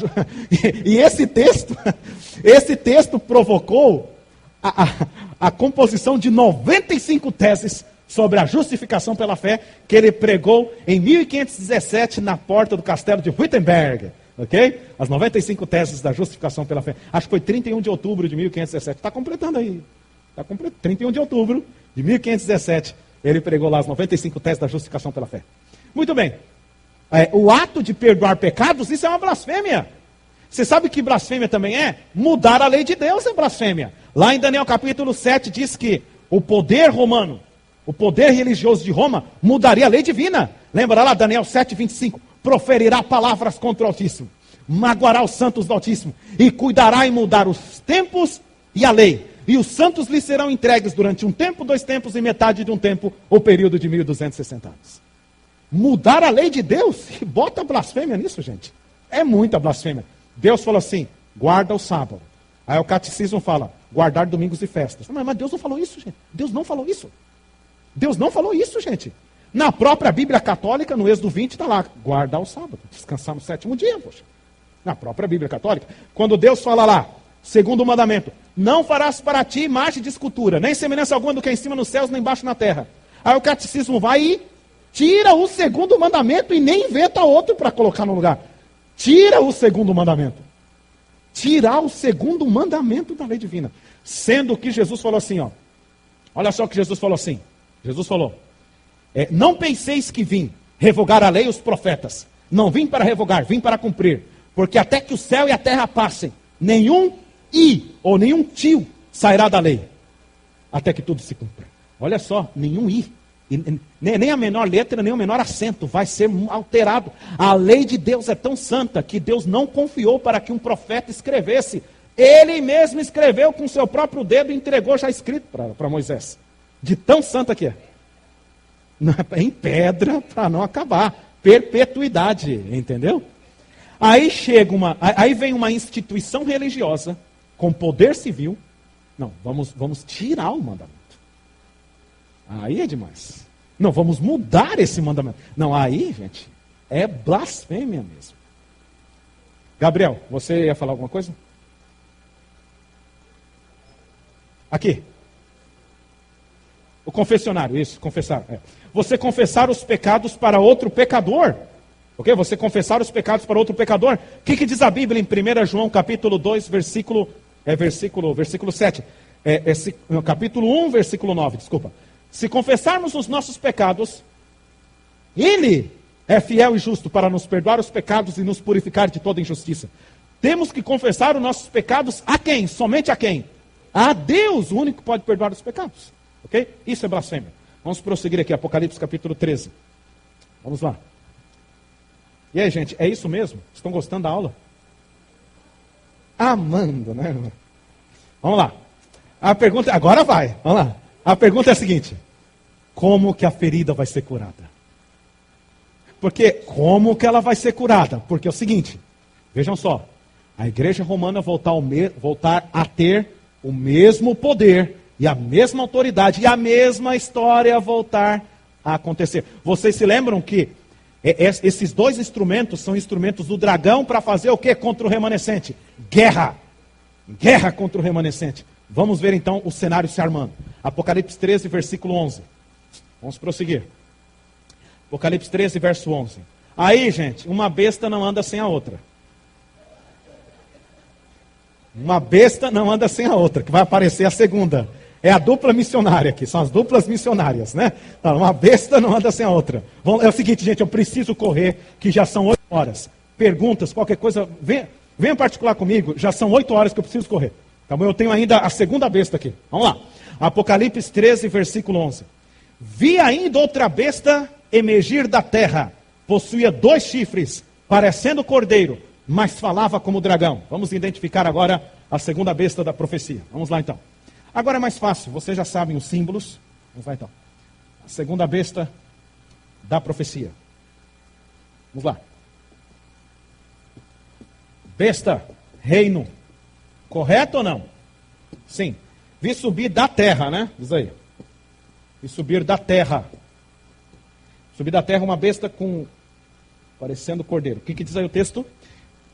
e esse texto provocou a composição de 95 teses sobre a justificação pela fé que ele pregou em 1517 na porta do castelo de Wittenberg. Ok? As 95 teses da justificação pela fé. Acho que foi 31 de outubro de 1517. Está completando aí. 31 de outubro de 1517. Ele pregou lá as 95 teses da justificação pela fé. Muito bem. O ato de perdoar pecados, isso é uma blasfêmia. Você sabe que blasfêmia também é? Mudar a lei de Deus é blasfêmia. Lá em Daniel capítulo 7 diz que o poder romano, o poder religioso de Roma, mudaria a lei divina. Lembra lá Daniel 7, 25? Proferirá palavras contra o Altíssimo, magoará os santos do Altíssimo, e cuidará em mudar os tempos e a lei. E os santos lhe serão entregues durante um tempo, 2 tempos e metade de um tempo, o período de 1260 anos. Mudar a lei de Deus? Bota blasfêmia nisso, gente. É muita blasfêmia. Deus falou assim, guarda o sábado. Aí o catecismo fala, guardar domingos e festas. Mas Deus não falou isso, gente. Deus não falou isso. Deus não falou isso, gente. Na própria Bíblia Católica, no Êxodo 20, está lá, guardar o sábado. Descansar no 7º dia, poxa. Na própria Bíblia Católica. Quando Deus fala lá, segundo o mandamento, não farás para ti imagem de escultura, nem semelhança alguma do que é em cima nos céus, nem embaixo na terra. Aí o catecismo vai e tira o segundo mandamento e nem inventa outro para colocar no lugar. Tira o segundo mandamento. Tirar o segundo mandamento da lei divina. Sendo que Jesus falou assim, ó. Olha só o que Jesus falou assim. Jesus falou, não penseis que vim revogar a lei e os profetas. Não vim para revogar, vim para cumprir. Porque até que o céu e a terra passem, nenhum i ou nenhum tio sairá da lei. Até que tudo se cumpra. Olha só, nenhum i. Nem a menor letra, nem o menor acento vai ser alterado. A lei de Deus é tão santa que Deus não confiou para que um profeta escrevesse. Ele mesmo escreveu com seu próprio dedo e entregou já escrito para Moisés. De tão santa que é. Em pedra para não acabar. Perpetuidade, entendeu? Aí vem uma instituição religiosa com poder civil. Não, vamos tirar o mandamento. Aí é demais. Não, vamos mudar esse mandamento. Não, aí, gente, é blasfêmia mesmo. Gabriel, você ia falar alguma coisa? Aqui. O confessionário, isso, confessar. Você confessar os pecados para outro pecador. Ok? Você confessar os pecados para outro pecador. O que diz a Bíblia em 1 João capítulo 2, versículo 7. Capítulo 1, versículo 9, desculpa. Se confessarmos os nossos pecados, Ele é fiel e justo para nos perdoar os pecados e nos purificar de toda injustiça. Temos que confessar os nossos pecados a quem? Somente a quem? A Deus, o único que pode perdoar os pecados. Ok? Isso é blasfêmia. Vamos prosseguir aqui, Apocalipse capítulo 13. Vamos lá. E aí, gente, é isso mesmo? Estão gostando da aula? Amando, né? Vamos lá. A pergunta, agora vai, vamos lá. A pergunta é a seguinte: como que a ferida vai ser curada? Porque, como que ela vai ser curada? Porque é o seguinte, vejam só, a igreja romana voltar a ter o mesmo poder e a mesma autoridade e a mesma história voltar a acontecer. Vocês se lembram que esses dois instrumentos são instrumentos do dragão para fazer o que contra o remanescente? Guerra. Guerra contra o remanescente. Vamos ver então o cenário se armando. Apocalipse 13, versículo 11. Vamos prosseguir. Apocalipse 13, verso 11. Aí, gente, uma besta não anda sem a outra. Uma besta não anda sem a outra, que vai aparecer a segunda. É a dupla missionária aqui, são as duplas missionárias, né? Uma besta não anda sem a outra. É o seguinte, gente, eu preciso correr, que já são 8 horas. Perguntas, qualquer coisa, venha particular comigo, já são 8 horas que eu preciso correr. Tá bom? Eu tenho ainda a segunda besta aqui. Vamos lá. Apocalipse 13, versículo 11. Vi ainda outra besta emergir da terra. Possuía 2 chifres, parecendo cordeiro, mas falava como dragão. Vamos identificar agora a segunda besta da profecia. Vamos lá então. Agora é mais fácil, vocês já sabem os símbolos. Vamos lá então. A segunda besta da profecia. Vamos lá. Besta, reino. Correto ou não? Sim. Vi subir da terra, né? Diz aí. Vi subir da terra. Subir da terra uma besta parecendo cordeiro. O que diz aí o texto?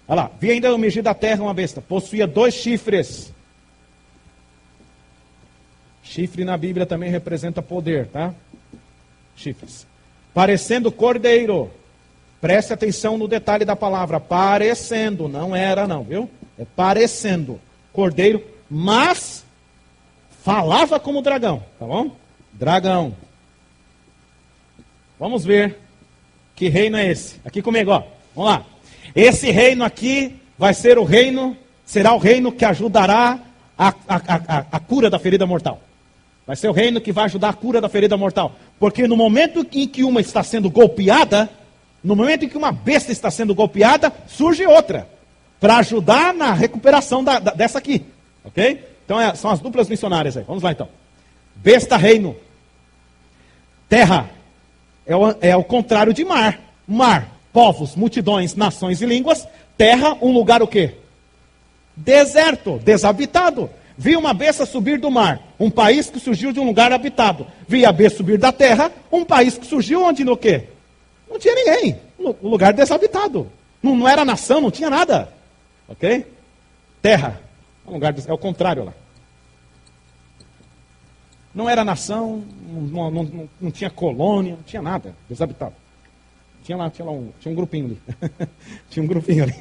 Olha lá. Vi ainda emergir da terra uma besta. Possuía 2 chifres. Chifre na Bíblia também representa poder, tá? Chifres. Parecendo cordeiro. Preste atenção no detalhe da palavra. Parecendo. Não era não, viu? É parecendo. Cordeiro. Mas falava como dragão. Tá bom? Dragão. Vamos ver que reino é esse. Aqui comigo, ó. Vamos lá. Esse reino aqui vai ser o reino, será o reino que ajudará a cura da ferida mortal. Vai ser o reino que vai ajudar a cura da ferida mortal. Porque no momento em que uma está sendo golpeada, no momento em que uma besta está sendo golpeada, surge outra. Para ajudar na recuperação dessa aqui. Ok? Então são as duplas missionárias aí. Vamos lá então. Besta, reino. Terra. É o contrário de mar. Mar, povos, multidões, nações e línguas. Terra, um lugar o quê? Deserto, desabitado. Vi uma besta subir do mar, um país que surgiu de um lugar habitado. Vi a besta subir da terra, um país que surgiu onde no quê? Não tinha ninguém, um lugar desabitado. Não era nação, não tinha nada. Ok? Terra, um lugar é o contrário lá. Não era nação, não tinha colônia, não tinha nada, desabitado. Tinha um grupinho ali. Tinha um grupinho ali.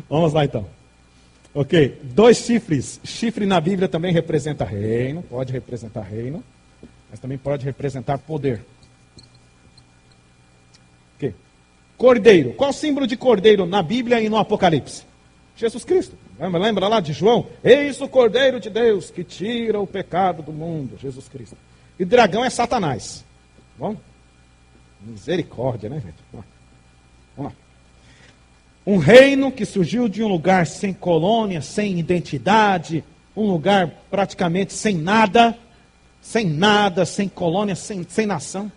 Vamos lá então. Ok, 2 chifres. Chifre na Bíblia também representa reino, pode representar reino, mas também pode representar poder. Ok. Cordeiro. Qual o símbolo de cordeiro na Bíblia e no Apocalipse? Jesus Cristo. Lembra lá de João? Eis o Cordeiro de Deus que tira o pecado do mundo. Jesus Cristo. E dragão é Satanás. Bom? Misericórdia, né, gente? Vamos lá. Um reino que surgiu de um lugar sem colônia, sem identidade, um lugar praticamente sem nada, sem colônia, sem nação.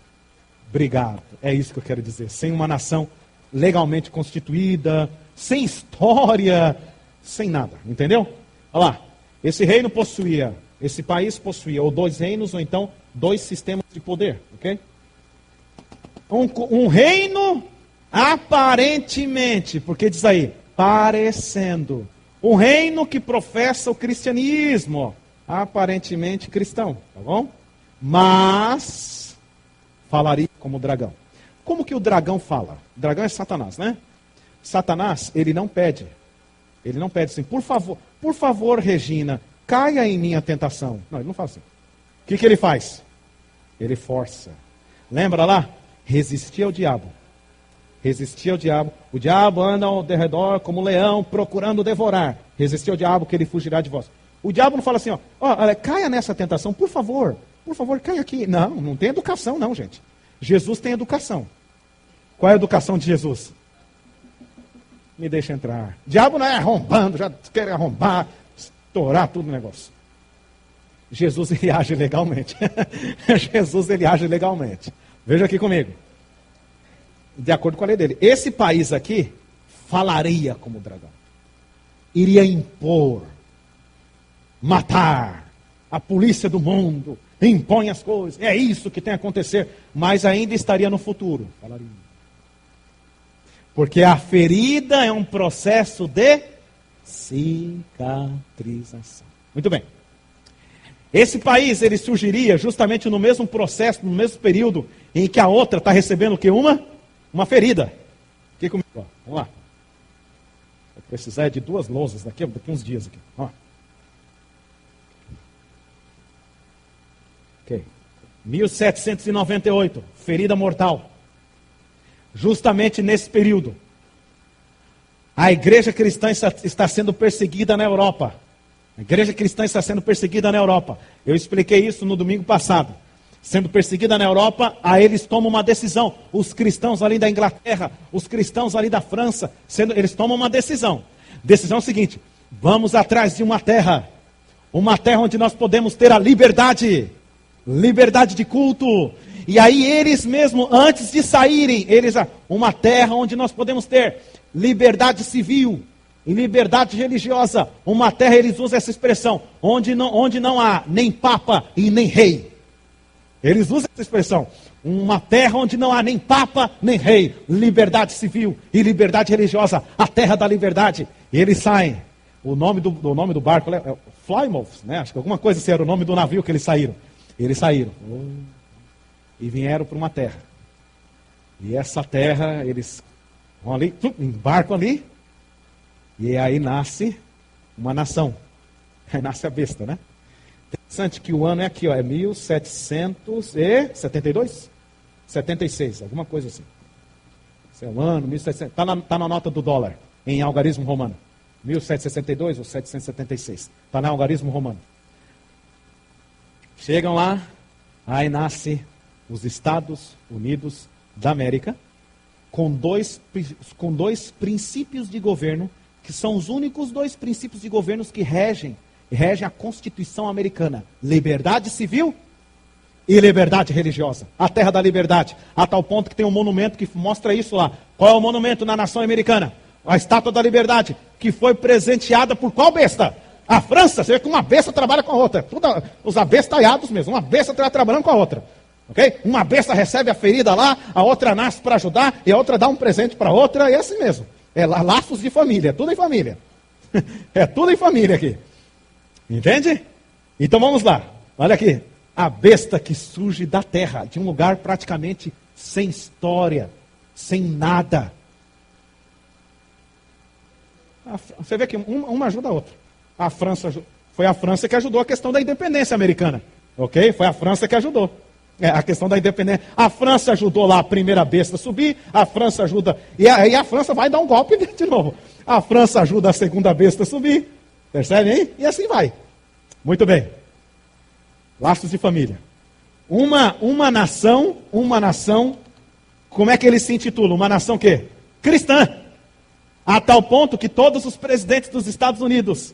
Obrigado, é isso que eu quero dizer. Sem uma nação legalmente constituída, sem história, sem nada, entendeu? Olha lá, esse país possuía ou 2 reinos ou então 2 sistemas de poder, ok? Um reino aparentemente, porque diz aí, parecendo. Um reino que professa o cristianismo, aparentemente cristão, tá bom? Mas falaria como dragão. Como que o dragão fala? O dragão é Satanás, né? Satanás, ele não pede. Ele não pede assim, por favor, Regina, caia em minha tentação. Não, ele não faz assim. O que ele faz? Ele força. Lembra lá? Resistir ao diabo. Resistir ao diabo. O diabo anda ao derredor como um leão procurando devorar. Resistir ao diabo que ele fugirá de vós. O diabo não fala assim, caia nessa tentação, por favor, caia aqui. Não tem educação não, gente. Jesus tem educação. Qual é a educação de Jesus? Me deixa entrar. O diabo não é arrombando, já quer arrombar, estourar tudo o negócio. Jesus ele age legalmente. Jesus ele age legalmente. Veja aqui comigo. De acordo com a lei dele. Esse país aqui falaria como dragão. Iria impor, matar, a polícia do mundo, impõe as coisas. É isso que tem a acontecer. Mas ainda estaria no futuro. Falaria. Porque a ferida é um processo de cicatrização. Muito bem. Esse país, ele surgiria justamente no mesmo processo, no mesmo período em que a outra está recebendo o quê? Uma ferida. Aqui comigo, ó. Vamos lá. Vou precisar de 2 lousas daqui a uns dias. Aqui. Ó. Ok. 1798, ferida mortal. Justamente nesse período, a igreja cristã está sendo perseguida na Europa. A igreja cristã está sendo perseguida na Europa. Eu expliquei isso no domingo passado. Sendo perseguida na Europa, aí eles tomam uma decisão. Os cristãos ali da Inglaterra, os cristãos ali da França, eles tomam uma decisão. Decisão seguinte: vamos atrás de uma terra onde nós podemos ter a liberdade de culto. E aí eles mesmo, antes de saírem, uma terra onde nós podemos ter liberdade civil e liberdade religiosa. Uma terra, eles usam essa expressão, onde não há nem papa e nem rei. Eles usam essa expressão, uma terra onde não há nem papa nem rei, liberdade civil e liberdade religiosa, a terra da liberdade. E eles saem. O nome do barco é Plymouth, né? Acho que alguma coisa assim era o nome do navio que eles saíram. Eles saíram. E vieram para uma terra. E essa terra, eles vão ali, embarcam ali, e aí nasce uma nação. Aí nasce a besta, né? Interessante que o ano é aqui, ó, é 1772? 76, alguma coisa assim. Esse é o ano, 1700. Está na nota do dólar, em algarismo romano. 1762 ou 776. Está no algarismo romano. Chegam lá, aí nasce os Estados Unidos da América, com dois princípios de governo, que são os únicos 2 princípios de governo que regem a Constituição americana: liberdade civil e liberdade religiosa. A terra da liberdade. A tal ponto que tem um monumento que mostra isso lá. Qual é o monumento na nação americana? A Estátua da Liberdade, que foi presenteada por qual besta? A França. Você vê que uma besta trabalha com a outra. Os abestalhados mesmo. Uma besta está trabalhando com a outra. Okay? Uma besta recebe a ferida lá, a outra nasce para ajudar, e a outra dá um presente para a outra, e é assim mesmo. É laços de família, é tudo em família. É tudo em família aqui. Entende? Então vamos lá. Olha aqui. A besta que surge da terra, de um lugar praticamente sem história, sem nada. Você vê que uma ajuda a outra. Foi a França que ajudou a questão da independência americana. Ok? Foi a França que ajudou. A questão da independência. A França ajudou lá a primeira besta a subir, a França ajuda, e aí a França vai dar um golpe de novo. A França ajuda a segunda besta a subir, percebe aí? E assim vai. Muito bem. Laços de família. Uma nação, como é que ele se intitula? Uma nação o quê? Cristã. A tal ponto que todos os presidentes dos Estados Unidos,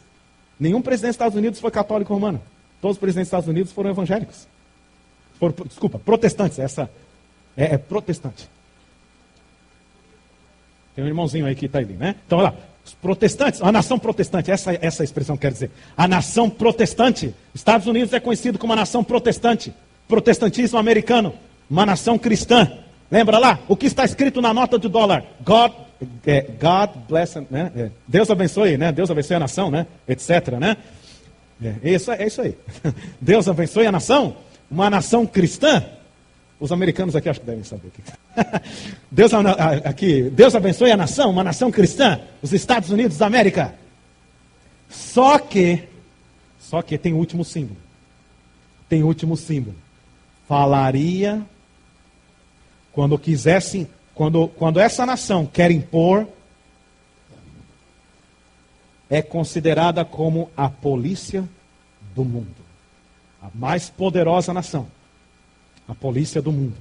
nenhum presidente dos Estados Unidos foi católico romano. Todos os presidentes dos Estados Unidos foram evangélicos. Protestantes. Essa é protestante. Tem um irmãozinho aí que está ali, né? Então, olha lá. Os protestantes, a nação protestante, essa expressão quer dizer. A nação protestante. Estados Unidos é conhecido como a nação protestante. Protestantismo americano. Uma nação cristã. Lembra lá? O que está escrito na nota de dólar? God bless, né? Deus abençoe, né? Deus abençoe a nação, né? Etc, né? É isso aí. Deus abençoe a nação. Uma nação cristã. Os americanos aqui acho que devem saber. Deus abençoe a nação, uma nação cristã, os Estados Unidos da América. Só que tem o último símbolo. Falaria quando quisessem, quando essa nação quer impor, é considerada como a polícia do mundo. A mais poderosa nação. A polícia do mundo.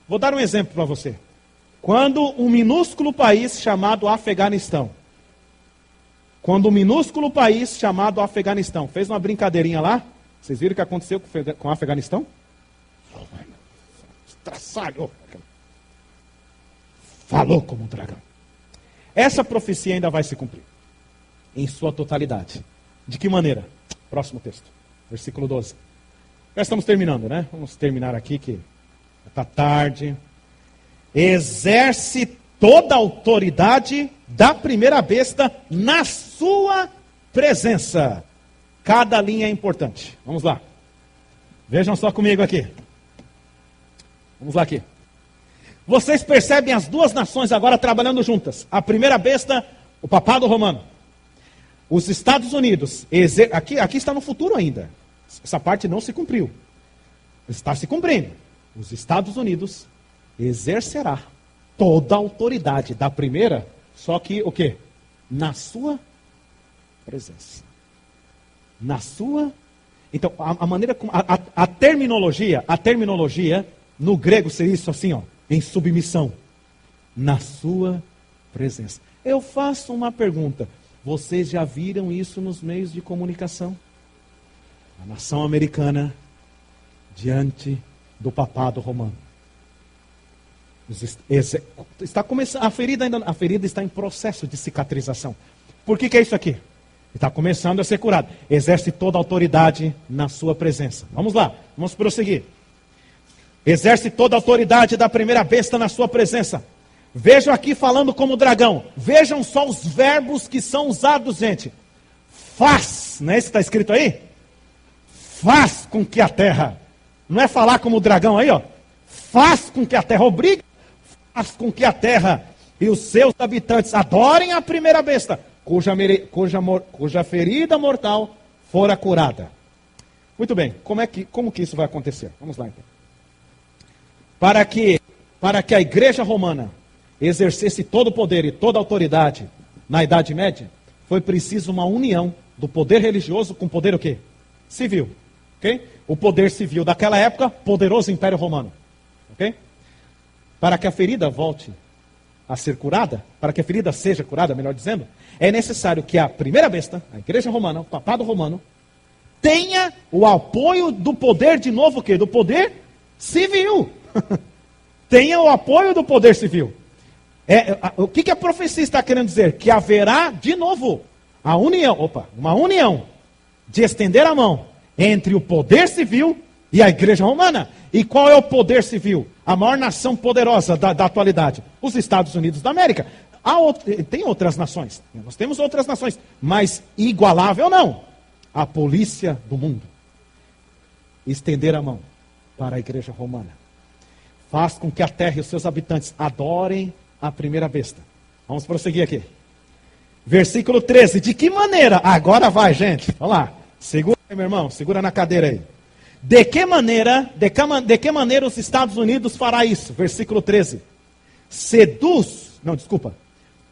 Vou dar um exemplo para você. Quando um minúsculo país chamado Afeganistão fez uma brincadeirinha lá, Vocês viram o que aconteceu com o Afeganistão? Estraçalhou. Falou como um dragão. Essa profecia ainda vai se cumprir. Em sua totalidade. De que maneira? Próximo texto. Versículo 12. Já estamos terminando, né? Vamos terminar aqui que está tarde. Exerce toda a autoridade da primeira besta na sua presença. Cada linha é importante. Vamos lá. Vejam só comigo aqui. Vamos lá aqui. Vocês percebem as duas nações agora trabalhando juntas. A primeira besta, o papado romano. Os Estados Unidos, aqui está no futuro ainda. Essa parte não se cumpriu. Está se cumprindo. Os Estados Unidos exercerá toda a autoridade da primeira, só que o quê? Na sua presença. Na sua... Então, a maneira como... A terminologia no grego seria isso assim, ó, em submissão. Na sua presença. Eu faço uma pergunta. Vocês já viram isso nos meios de comunicação? A nação americana diante do papado romano. Está começando, a ferida está em processo de cicatrização. Por que é isso aqui? Está começando a ser curado. Exerce toda a autoridade na sua presença. Vamos lá, vamos prosseguir. Exerce toda a autoridade da primeira besta na sua presença. Vejam aqui falando como dragão. Vejam só os verbos que são usados, gente. Faz, não é isso que está escrito aí? Faz com que a terra, não é falar como o dragão aí, ó. Faz com que a terra, obriga, faz com que a terra e os seus habitantes adorem a primeira besta, cuja ferida mortal fora curada. Muito bem, como que isso vai acontecer? Vamos lá então. Para que a igreja romana exercesse todo o poder e toda a autoridade na Idade Média, foi preciso uma união do poder religioso com o poder o quê? Civil. Okay? O poder civil daquela época, poderoso Império Romano. Okay? Para que a ferida volte a ser curada, para que a ferida seja curada, melhor dizendo, é necessário que a primeira besta, a igreja romana, o papado romano, tenha o apoio do poder, de novo o quê? Do poder civil. Tenha o apoio do poder civil. O que a profecia está querendo dizer? Que haverá, de novo, uma união de estender a mão entre o poder civil e a igreja romana. E qual é o poder civil? A maior nação poderosa da atualidade, os Estados Unidos da América. Tem outras nações, nós temos outras nações, mas igualável não. A polícia do mundo. Estender a mão para a igreja romana. Faz com que a terra e os seus habitantes adorem a primeira besta. Vamos prosseguir aqui. Versículo 13. De que maneira? Agora vai, gente. Vamos lá. Segura aí, meu irmão. Segura na cadeira aí. De que maneira os Estados Unidos fará isso? Versículo 13.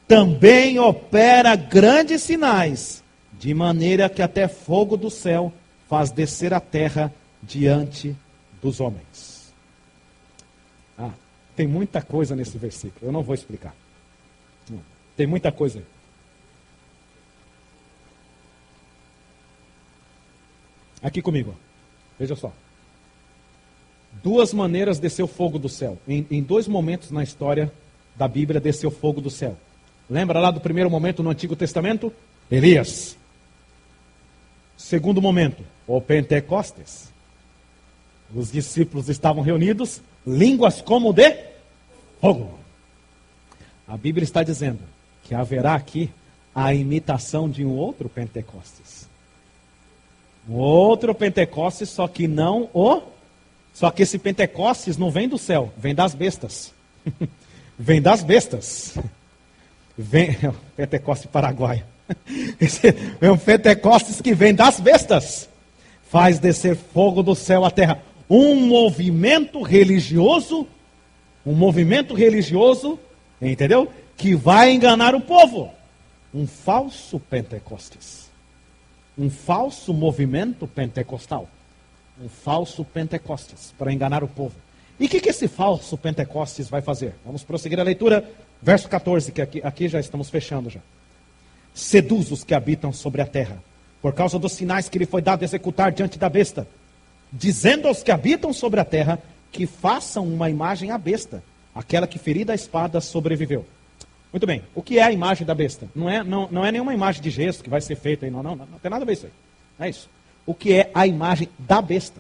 Também opera grandes sinais, de maneira que até fogo do céu faz descer a terra diante dos homens. Tem muita coisa nesse versículo, eu não vou explicar. Tem muita coisa aí. Aqui comigo, veja só. Duas maneiras desceu fogo do céu. Em dois momentos na história da Bíblia desceu fogo do céu. Lembra lá do primeiro momento no Antigo Testamento? Elias. Segundo momento, o Pentecostes. Os discípulos estavam reunidos, línguas como de fogo. A Bíblia está dizendo que haverá aqui a imitação de um outro Pentecostes. Um outro Pentecostes, só que esse Pentecostes não vem do céu, vem das bestas. Vem das bestas. É o Pentecoste paraguaio. É um Pentecostes que vem das bestas. Faz descer fogo do céu à terra. Um movimento religioso, entendeu? Que vai enganar o povo. Um falso Pentecostes. Um falso movimento pentecostal. Um falso Pentecostes para enganar o povo. E o que esse falso Pentecostes vai fazer? Vamos prosseguir a leitura, verso 14, que aqui já estamos fechando já. Seduz os que habitam sobre a terra, por causa dos sinais que lhe foi dado executar diante da besta, dizendo aos que habitam sobre a terra que façam uma imagem à besta, aquela que ferida a espada sobreviveu. Muito bem, o que é a imagem da besta? Não é nenhuma imagem de gesso que vai ser feita aí, não tem nada a ver isso aí. Não é isso. O que é a imagem da besta?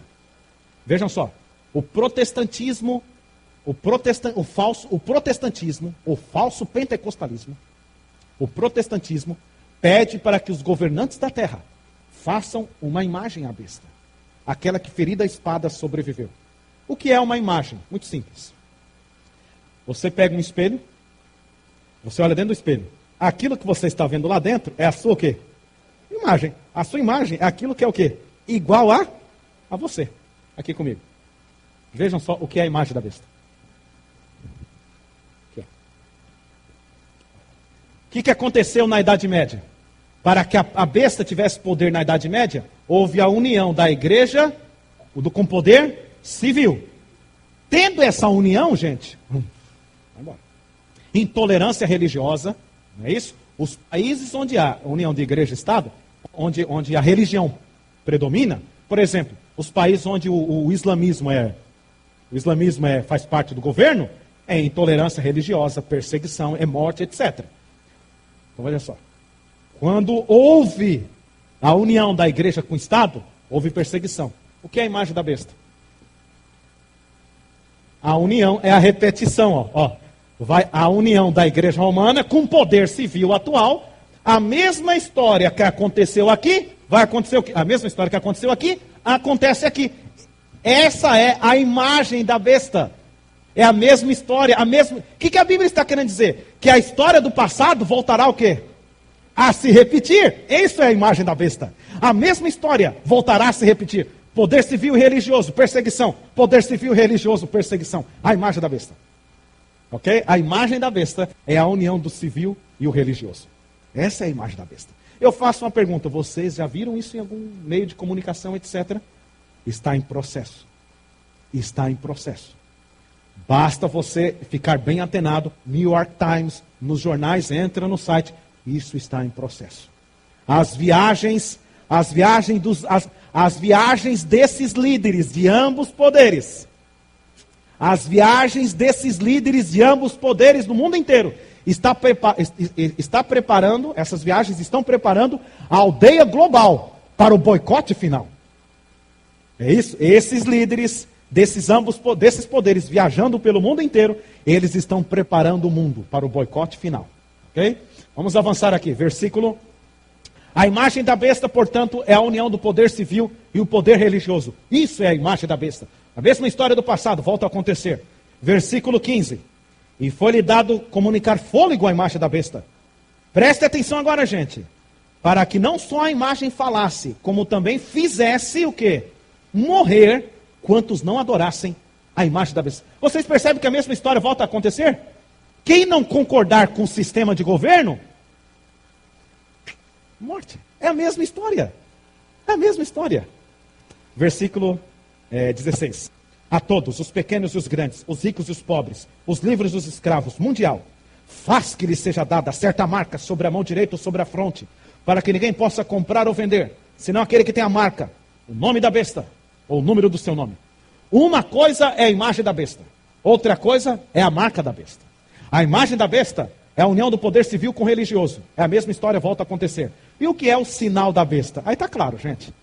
Vejam só, o protestantismo, o falso pentecostalismo, o protestantismo pede para que os governantes da terra façam uma imagem à besta, aquela que ferida a espada sobreviveu. O que é uma imagem? Muito simples. Você pega um espelho, você olha dentro do espelho. Aquilo que você está vendo lá dentro é a sua o quê? Imagem. A sua imagem é aquilo que é o quê? Igual a você. Aqui comigo. Vejam só o que é a imagem da besta. Aqui, ó. O que aconteceu na Idade Média? Para que a besta tivesse poder na Idade Média, houve a união da igreja com poder civil. Tendo essa união, gente, vai embora. Intolerância religiosa, não é isso? Os países onde há união de igreja e Estado, onde a religião predomina, por exemplo, os países onde o islamismo faz parte do governo, é intolerância religiosa, perseguição, é morte, etc. Então, olha só. Quando houve a união da igreja com o Estado, houve perseguição. O que é a imagem da besta? A união é a repetição, Vai a união da igreja romana com o poder civil atual. A mesma história que aconteceu aqui, vai acontecer o quê? A mesma história que aconteceu aqui, acontece aqui. Essa é a imagem da besta. É a mesma história, a mesma... O que a Bíblia está querendo dizer? Que a história do passado voltará o quê? A se repetir. Isso é a imagem da besta. A mesma história voltará a se repetir. Poder civil e religioso, perseguição. Poder civil e religioso, perseguição. A imagem da besta. Ok? A imagem da besta é a união do civil e o religioso. Essa é a imagem da besta. Eu faço uma pergunta. Vocês já viram isso em algum meio de comunicação, etc.? Está em processo. Está em processo. Basta você ficar bem antenado. New York Times, nos jornais, entra no site. Isso está em processo. As viagens desses líderes de ambos poderes. As viagens desses líderes de ambos poderes no mundo inteiro. Essas viagens estão preparando a aldeia global para o boicote final. É isso? Esses líderes desses poderes viajando pelo mundo inteiro, eles estão preparando o mundo para o boicote final. Ok? Vamos avançar aqui. Versículo. A imagem da besta, portanto, é a união do poder civil e o poder religioso. Isso é a imagem da besta. A mesma história do passado volta a acontecer. Versículo 15. E foi-lhe dado comunicar fôlego à imagem da besta. Preste atenção agora, gente. Para que não só a imagem falasse, como também fizesse o quê? Morrer quantos não adorassem a imagem da besta. Vocês percebem que a mesma história volta a acontecer? Quem não concordar com o sistema de governo, morte. É a mesma história. É a mesma história. Versículo 16. A todos, os pequenos e os grandes, os ricos e os pobres, os livres e os escravos, mundial, faz que lhe seja dada certa marca sobre a mão direita ou sobre a fronte, para que ninguém possa comprar ou vender, senão aquele que tem a marca, o nome da besta, ou o número do seu nome. Uma coisa é a imagem da besta, outra coisa é a marca da besta. A imagem da besta é a união do poder civil com o religioso. É a mesma história, volta a acontecer. E o que é o sinal da besta? Aí está claro, gente.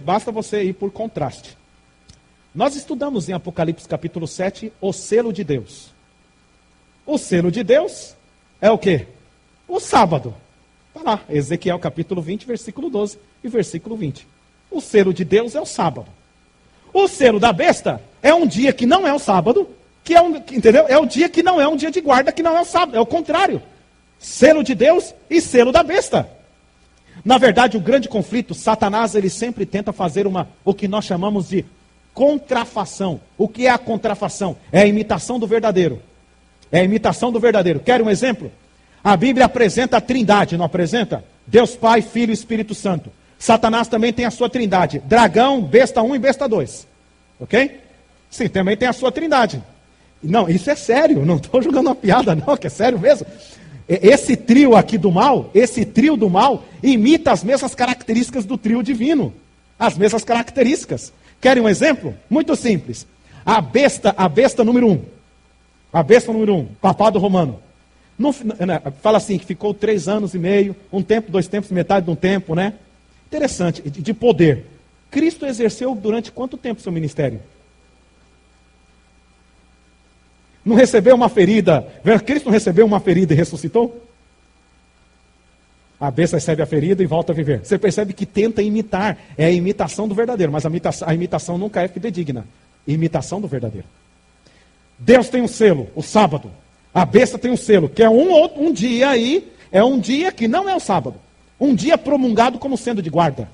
Basta você ir por contraste. Nós estudamos em Apocalipse capítulo 7 o selo de Deus. O selo de Deus é o quê? O sábado. Está lá, Ezequiel capítulo 20, versículo 12 e versículo 20. O selo de Deus é o sábado. O selo da besta é um dia que não é o sábado, entendeu? É o dia que não é um dia de guarda, que não é o sábado, é o contrário. Selo de Deus e selo da besta. Na verdade, o grande conflito, Satanás, ele sempre tenta fazer o que nós chamamos de contrafação. O que é a contrafação? É a imitação do verdadeiro. É a imitação do verdadeiro. Quer um exemplo? A Bíblia apresenta a trindade, não apresenta? Deus Pai, Filho e Espírito Santo. Satanás também tem a sua trindade. Dragão, besta 1 e besta 2. Ok? Sim, também tem a sua trindade. Não, isso é sério. Não estou jogando uma piada, não, que é sério mesmo. Esse trio aqui do mal, esse trio do mal, imita as mesmas características do trio divino. As mesmas características. Querem um exemplo? Muito simples. A besta número 1. A besta número 1, papado romano. Fala assim, que ficou 3 anos e meio, um tempo, 2 tempos, metade de um tempo, né? Interessante, de poder. Cristo exerceu durante quanto tempo seu ministério? Não recebeu uma ferida? Cristo não recebeu uma ferida e ressuscitou? A besta recebe a ferida e volta a viver. Você percebe que tenta imitar. É a imitação do verdadeiro, mas a imitação nunca é fidedigna. Imitação do verdadeiro. Deus tem um selo, o sábado. A besta tem um selo, que é um dia aí, é um dia que não é o sábado. Um dia promulgado como sendo de guarda.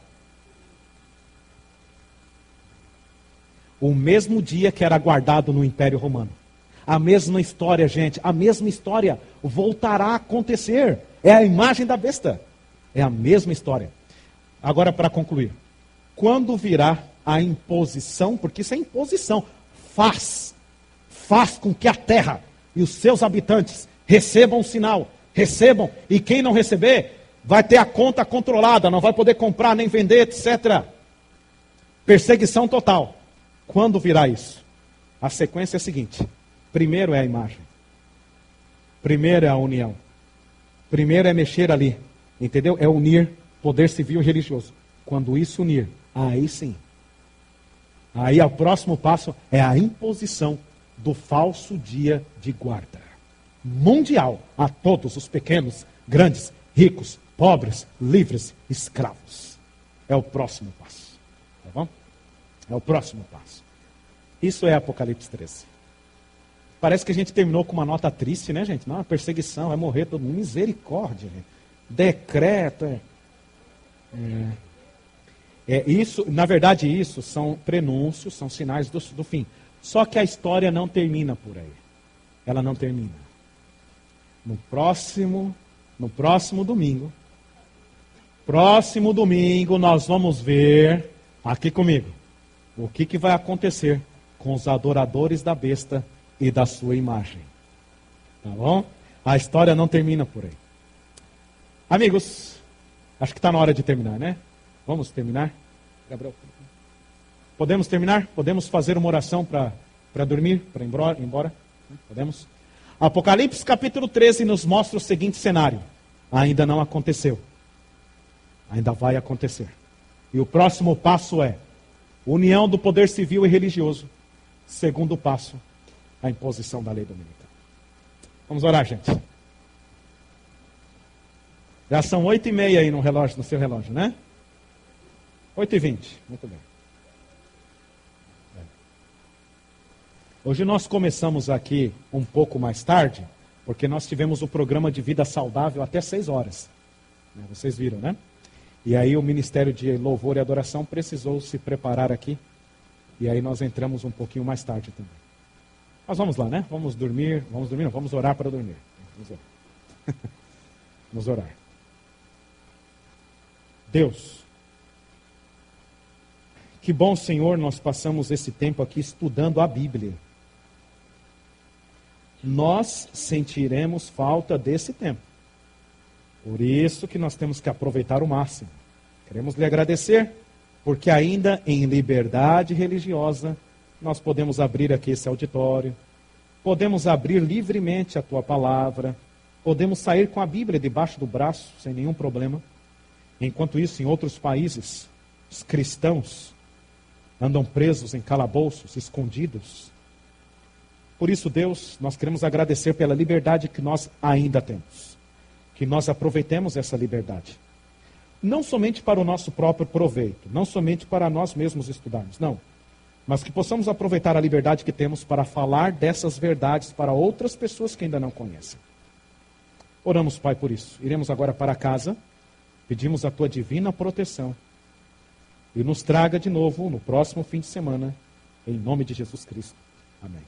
O mesmo dia que era guardado no Império Romano. A mesma história, gente, a mesma história voltará a acontecer. É a imagem da besta. É a mesma história. Agora, para concluir. Quando virá a imposição, porque isso é imposição, faz com que a terra e os seus habitantes recebam um sinal, recebam, e quem não receber, vai ter a conta controlada, não vai poder comprar nem vender, etc. Perseguição total. Quando virá isso? A sequência é a seguinte. Primeiro é a imagem. Primeiro é a união. Primeiro é mexer ali. Entendeu? É unir poder civil e religioso. Quando isso unir, aí sim. Aí o próximo passo é a imposição do falso dia de guarda. Mundial a todos os pequenos, grandes, ricos, pobres, livres, escravos. É o próximo passo. Tá bom? É o próximo passo. Isso é Apocalipse 13. Parece que a gente terminou com uma nota triste, né, gente? Não, perseguição, vai morrer todo mundo. Misericórdia, gente. Decreto. Isso, na verdade, isso são prenúncios, são sinais do fim. Só que a história não termina por aí. Ela não termina. No próximo domingo, nós vamos ver, aqui comigo, o que vai acontecer com os adoradores da besta e da sua imagem. Tá bom? A história não termina por aí. Amigos, acho que está na hora de terminar, né? Vamos terminar? Gabriel. Podemos terminar? Podemos fazer uma oração para dormir, para ir embora? Podemos? Apocalipse capítulo 13 nos mostra o seguinte cenário. Ainda não aconteceu. Ainda vai acontecer. E o próximo passo é união do poder civil e religioso. Segundo passo, a imposição da lei dominical. Vamos orar, gente. Já são 8h30 aí no seu relógio, né? 8h20. Muito bem. Hoje nós começamos aqui um pouco mais tarde, porque nós tivemos o programa de vida saudável até 6 horas. Vocês viram, né? E aí o Ministério de Louvor e Adoração precisou se preparar aqui. E aí nós entramos um pouquinho mais tarde também. Mas vamos lá, né? Vamos dormir, não, vamos orar para dormir. Vamos orar. Vamos orar. Deus, que bom, Senhor, nós passamos esse tempo aqui estudando a Bíblia. Nós sentiremos falta desse tempo. Por isso que nós temos que aproveitar o máximo. Queremos lhe agradecer, porque ainda em liberdade religiosa, nós podemos abrir aqui esse auditório, podemos abrir livremente a tua palavra, podemos sair com a Bíblia debaixo do braço, sem nenhum problema. Enquanto isso, em outros países, os cristãos andam presos em calabouços, escondidos. Por isso, Deus, nós queremos agradecer pela liberdade que nós ainda temos. Que nós aproveitemos essa liberdade. Não somente para o nosso próprio proveito, não somente para nós mesmos estudarmos, não. Mas que possamos aproveitar a liberdade que temos para falar dessas verdades para outras pessoas que ainda não conhecem. Oramos, Pai, por isso. Iremos agora para casa, pedimos a tua divina proteção e nos traga de novo no próximo fim de semana, em nome de Jesus Cristo. Amém.